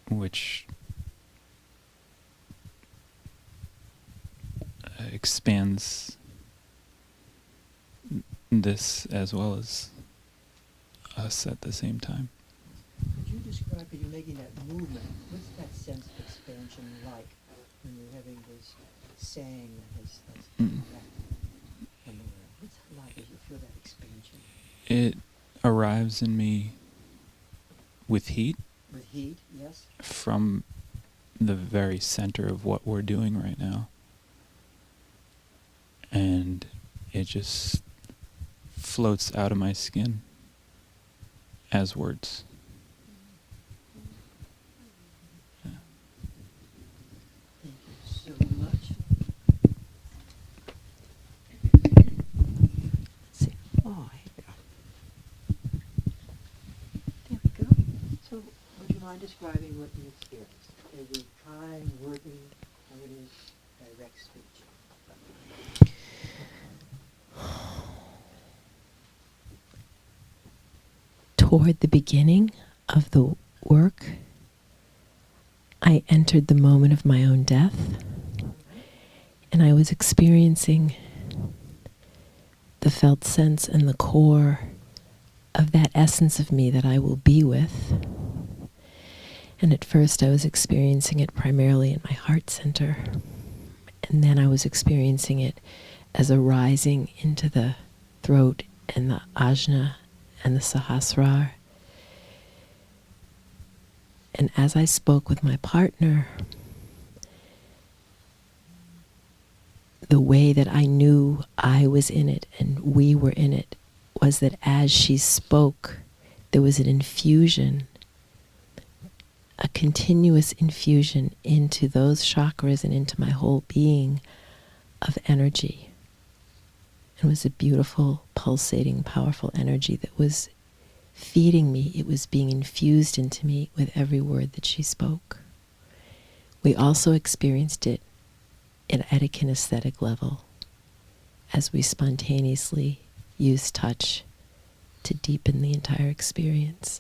which expands this as well as us at the same time. Could you describe, are you making that movement? What's that sense of expansion like when you're having this saying that has from the world? What's it like as you feel that expansion? It arrives in me with heat With heat, yes? from the very center of what we're doing right now. And it just floats out of my skin as words. Thank you so much. So, would you mind describing what you experienced? As you're trying, working, how it is direct speech? Toward the beginning of the work, I entered the moment of my own death, and I was experiencing the felt sense and the core of that essence of me that I will be with. And at first I was experiencing it primarily in my heart center, and then I was experiencing it as a rising into the throat and the ajna and the sahasrara. And as I spoke with my partner, the way that I knew I was in it and we were in it was that as she spoke, there was an infusion, a continuous infusion into those chakras and into my whole being of energy. It was a beautiful, pulsating, powerful energy that was feeding me. It was being infused into me with every word that she spoke. We also experienced it at a kinesthetic level as we spontaneously used touch to deepen the entire experience.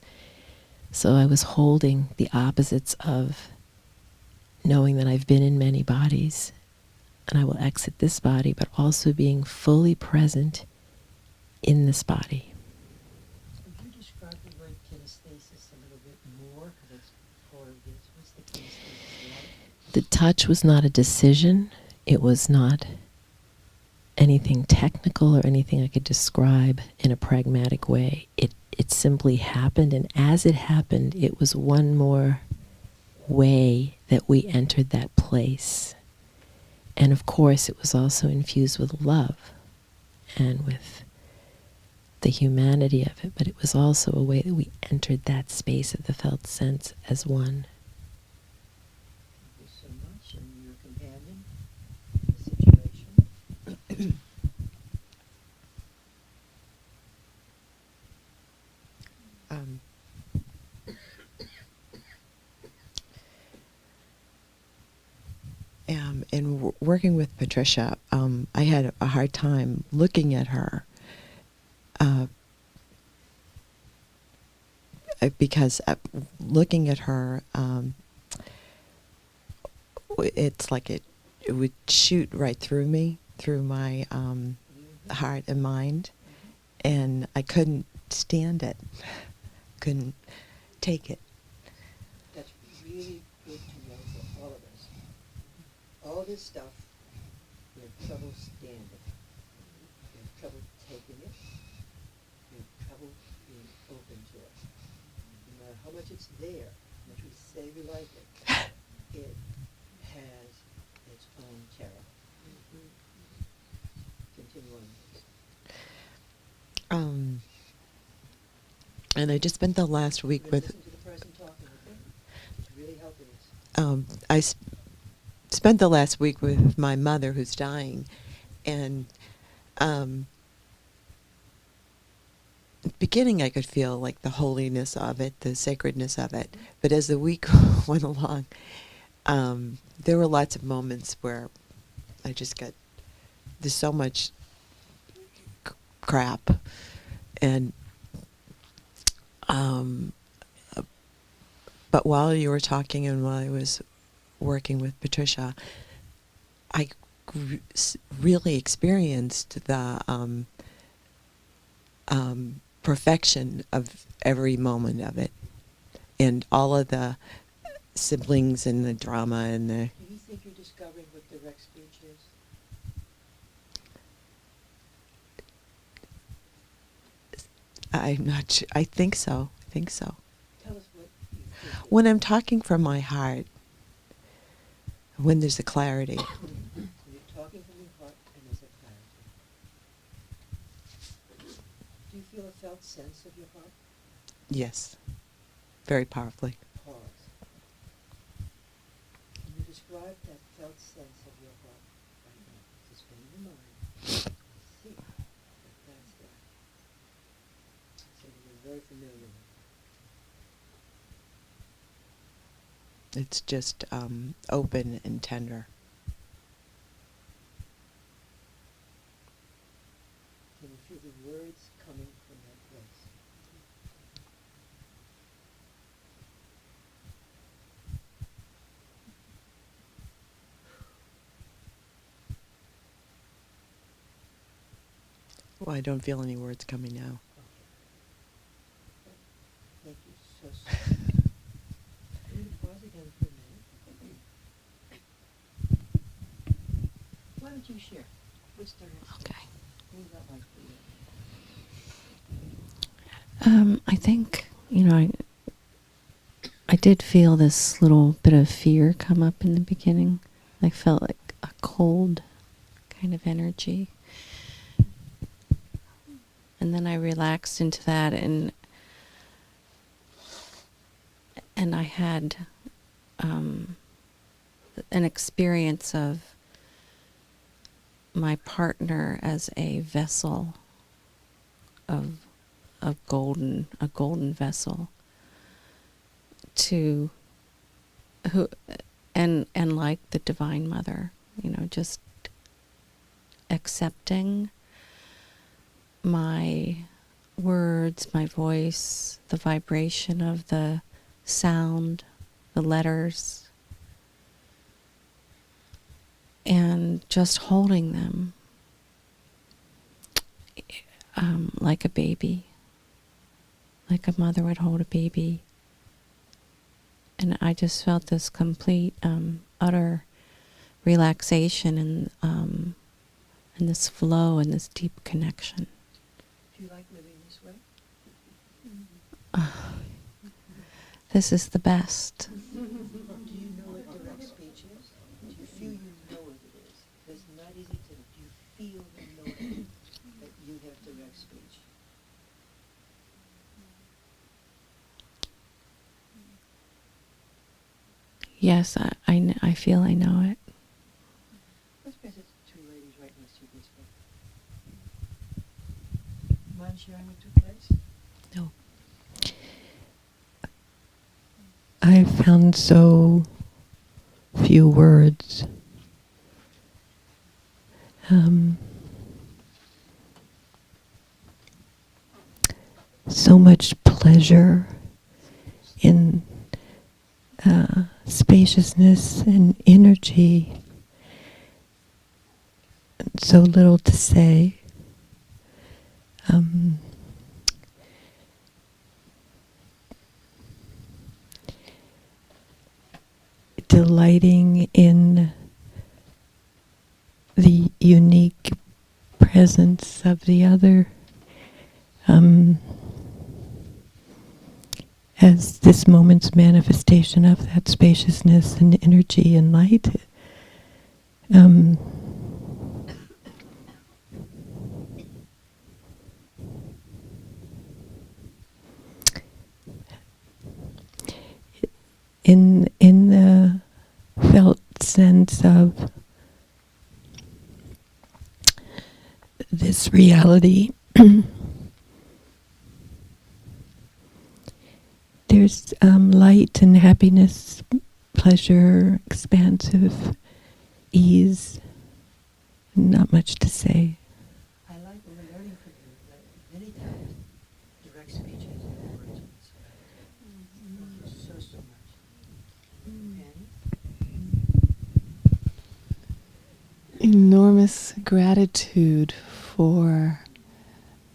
So I was holding the opposites of knowing that I've been in many bodies and I will exit this body, but also being fully present in this body. Would you describe the word kinesthesis a little bit more? Because it's part of this. What's the kinesthesis like? The touch was not a decision. It was not anything technical or anything I could describe in a pragmatic way. It simply happened, and as it happened, it was one more way that we entered that place. And of course, it was also infused with love and with the humanity of it, but it was also a way that we entered that space of the felt sense as one. Thank you so much. And your companion in the situation? In working with Patricia, I had a hard time looking at her because looking at her, it's like it would shoot right through me, through my heart and mind, and I couldn't stand it, couldn't take it. That's really good to know for all of us. All this stuff, we have trouble standing. We have trouble taking it. We have trouble being open to it. No matter how much it's there, how much we say we like it, it has its own terror. Continue on, please. And I just spent the last week with. Listen to the person talking, okay? It's really helping us. I spent the last week with my mother who's dying, and beginning I could feel like the holiness of it, the sacredness of it, but as the week went along, there were lots of moments where I just got, there's so much crap, and but while you were talking and while I was working with Patricia, I really experienced the perfection of every moment of it, and all of the siblings and the drama and the. Do you think you're discovering what direct speech is? I'm not sure. I think so. Tell us what you think. When I'm talking from my heart, when there's a clarity. When you're talking from your heart and there's a clarity. Do you feel a felt sense of your heart? Yes. Very powerfully. Pause. Can you describe that felt sense of your heart right now? Suspend your mind. See that that's there. Something you're very familiar with. It's just open and tender. Can you feel the words coming from that place? Well, I don't feel any words coming now. Thank you so much. Pause again for a minute. Why don't you share? What's the Okay. What was that like for you? I think, I did feel this little bit of fear come up in the beginning. I felt like a cold kind of energy. And then I relaxed into that, and I had an experience of my partner as a vessel of a golden vessel to who and like the Divine Mother, just accepting my words, my voice, the vibration of the sound, the letters, and just holding them like a baby, like a mother would hold a baby. And I just felt this complete, utter relaxation and this flow and this deep connection. Do you like living this way? This is the best. Do you know what direct speech is? Do you feel you know what it is? It's not easy to. Do you feel you know that you have direct speech? Yes, I feel I know it. Let's pass it to two ladies right next to you this way. Mind sharing with two guys? No. I found so few words. So much pleasure in spaciousness and energy. So little to say. Delighting in the unique presence of the other as this moment's manifestation of that spaciousness and energy and light. In the felt sense of this reality, there's light and happiness, pleasure, expansive ease, not much to say. I like what we're learning from you. That many times, direct speech has no words whatsoever. Thank you so, so much. Penny? Enormous gratitude for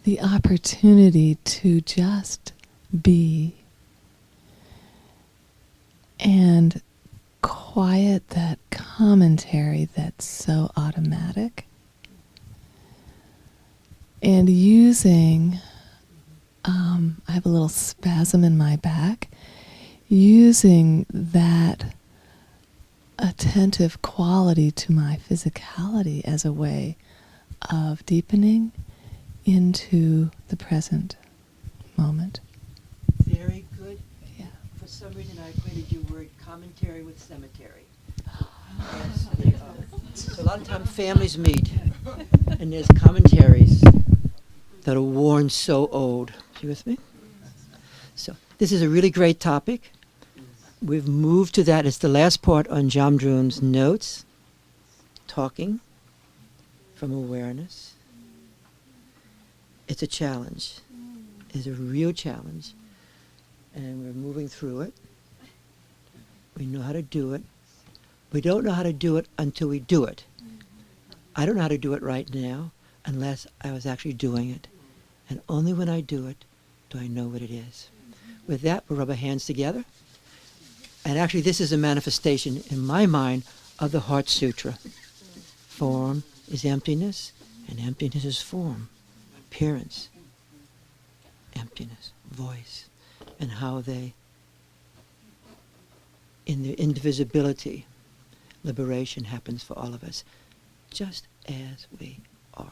the opportunity to just be and quiet that commentary that's so automatic, and using, I have a little spasm in my back, using that attentive quality to my physicality as a way of deepening into the present moment. Very good. Yeah. For some reason, I equated your word commentary with cemetery. Yes, they are. So a lot of times families meet, and there's commentaries that are worn so old. You with me? So this is a really great topic. we've moved to that. It's the last part on Jamdrum's notes. Talking from awareness. It's a challenge. It's a real challenge. And we're moving through it. We know how to do it. We don't know how to do it until we do it. I don't know how to do it right now unless I was actually doing it. And only when I do it do I know what it is. With that, we'll rub our hands together. And actually, this is a manifestation, in my mind, of the Heart Sutra. Form is emptiness, and emptiness is form, appearance, emptiness, voice, and how they, in their indivisibility, liberation happens for all of us, just as we are.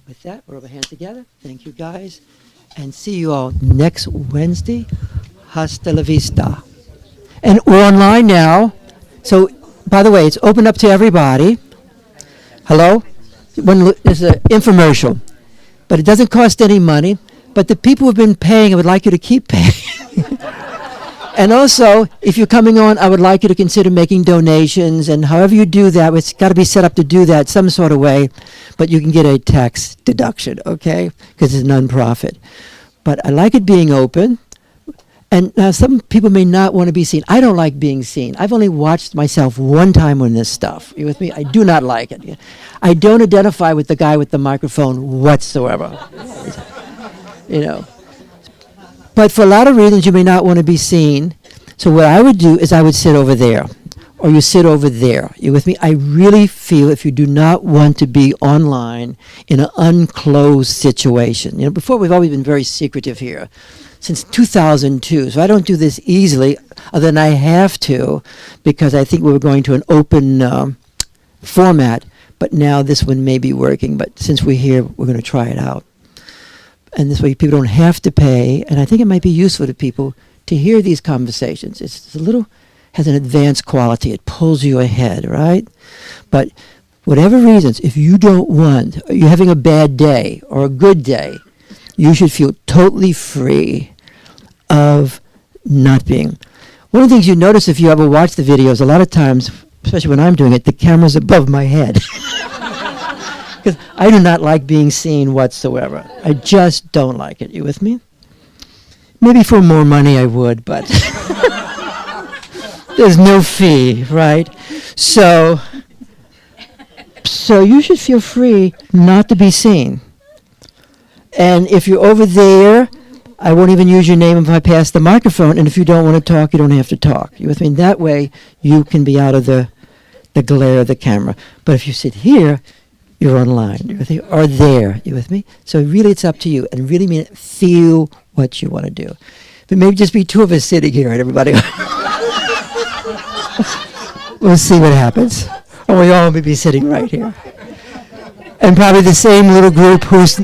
With that, we'll rub our hands together. Thank you, guys. And see you all next Wednesday. Hasta la vista. And we're online now. So, by the way, it's open up to everybody. Hello? There's an infomercial. But it doesn't cost any money. But the people who've been paying, I would like you to keep paying. And also, if you're coming on, I would like you to consider making donations. And however you do that, it's got to be set up to do that some sort of way. But you can get a tax deduction, okay? Because it's a nonprofit. But I like it being open. And now some people may not want to be seen. I don't like being seen. I've only watched myself one time on this stuff. You with me? I do not like it. I don't identify with the guy with the microphone whatsoever. You know. But for a lot of reasons, you may not want to be seen. So what I would do is I would sit over there. Or you sit over there. You with me? I really feel if you do not want to be online in an unclosed situation. You know, before we've always been very secretive here. Since 2002. So I don't do this easily, other than I have to, because I think we were going to an open format. But now this one may be working. But since we're here, we're going to try it out. And this way people don't have to pay. And I think it might be useful to people to hear these conversations. It's a little, has an advanced quality. It pulls you ahead, right? But whatever reasons, if you don't want, you're having a bad day or a good day, you should feel totally free of not being. One of the things you notice if you ever watch the videos, a lot of times, especially when I'm doing it, the camera's above my head. Because I do not like being seen whatsoever. I just don't like it. You with me? Maybe for more money I would, but there's no fee, right? So you should feel free not to be seen. And if you're over there, I won't even use your name if I pass the microphone. And if you don't want to talk, you don't have to talk. You with me? That way, you can be out of the glare of the camera. But if you sit here, you're online. You with me? Or there. You with me? So really, it's up to you. And really mean it. Feel what you want to do. But maybe just be two of us sitting here, and everybody. We'll see what happens. Or we all may be sitting right here. And probably the same little group who's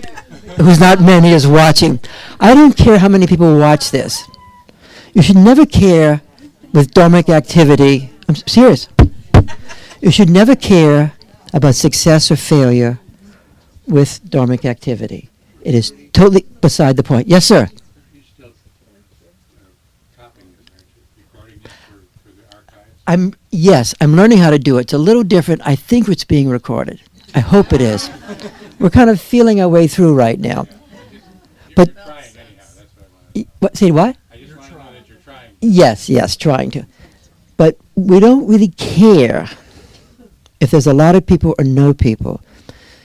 not many is watching. I don't care how many people watch this. You should never care with dharmic activity. I'm serious. You should never care about success or failure with dharmic activity. It is totally beside the point. Yes, sir. You're still copying this, aren't you? Recording it for the archives? Yes, I'm learning how to do it. It's a little different. I think it's being recorded. I hope it is. We're kind of feeling our way through right now. But You're trying anyhow, that's what I want. what? Say what? I just want to know that you're trying. Yes, trying to. But we don't really care if there's a lot of people or no people.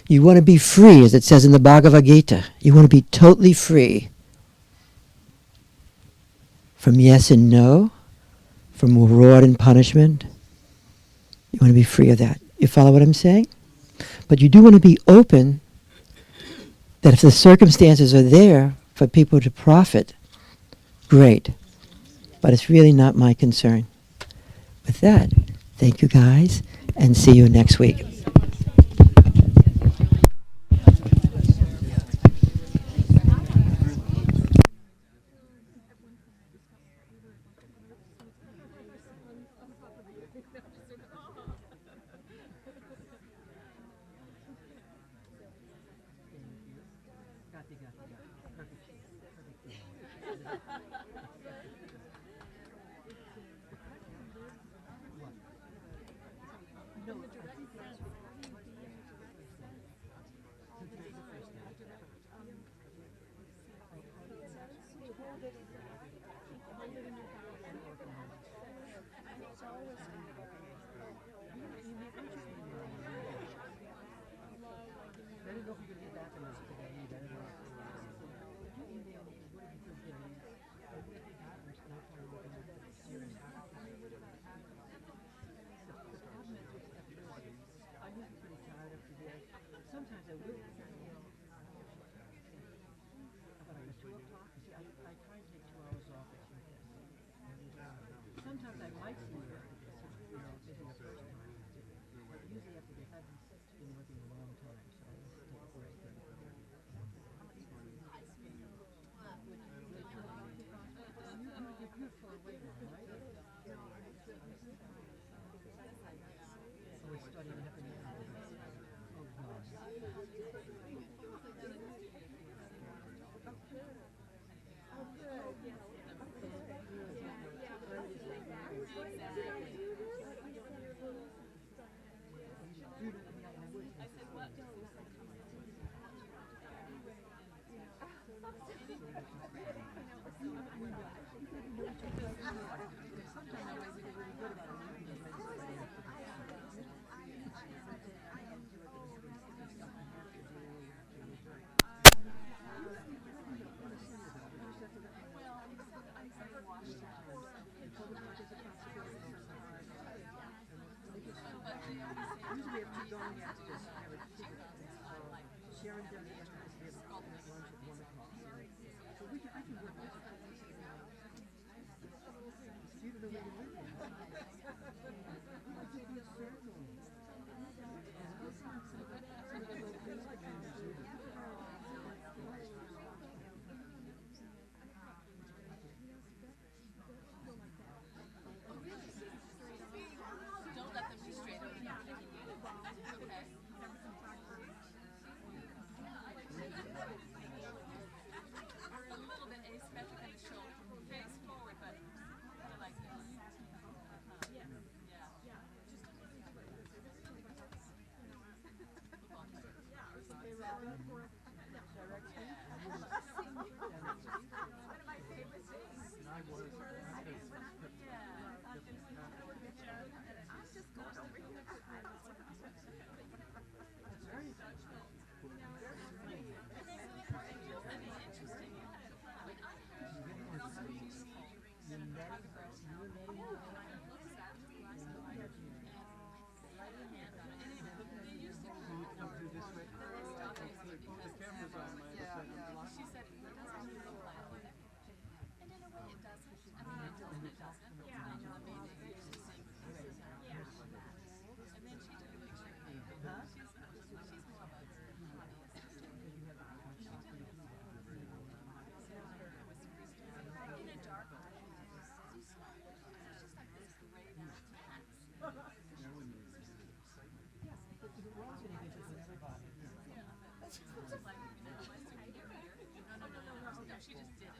You want to be free, as it says in the Bhagavad Gita. You want to be totally free from yes and no, from reward and punishment. You want to be free of that. You follow what I'm saying? But you do want to be open that if the circumstances are there for people to profit, great. But it's really not my concern. With that, thank you guys, and see you next week. Sometimes I will. But at 2 o'clock, see, I try and take 2 hours off at 2:30. Sometimes I might see her if it's the first time. But usually after this, I've been working a long time, so I just take a break. You're beautiful away now, right? We're studying up in the oh, God. Usually if you're going out to just have a Sharon does it after we have lunch at 1 o'clock. So I can work with her. It's beautiful way to live in. It's a good circle. Don't let them be straight over here. Okay. A little bit asymmetric in the shoulder. Face forward, but kind of like this. Yeah. She said it doesn't really look like it. And in a way it doesn't. I mean, it doesn't. Yeah. I know. I mean, it's just seeing the pieces. Yeah. And then she took a picture of me. She's more of a honey assistant. In a dark room. It's just like this gray tax. No, she just did it.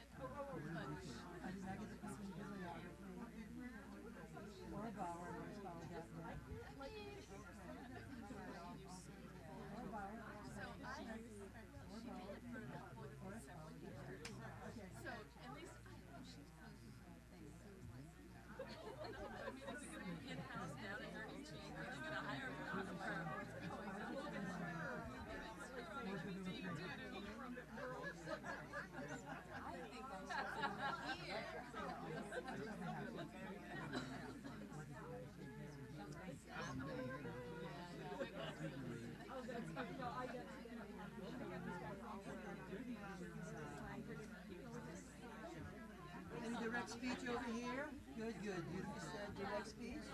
Any direct speech over here? Good. You just said direct speech?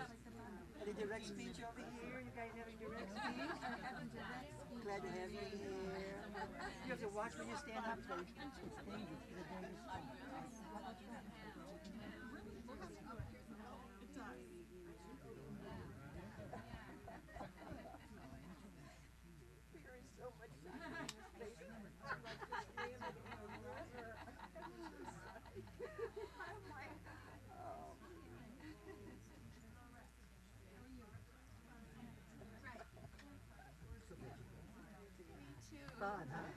Any direct speech over here? You guys having direct speech? Glad to have you here. You have to watch when you stand up, though. It's dangerous. It's a dangerous spot. There is so much fun, huh?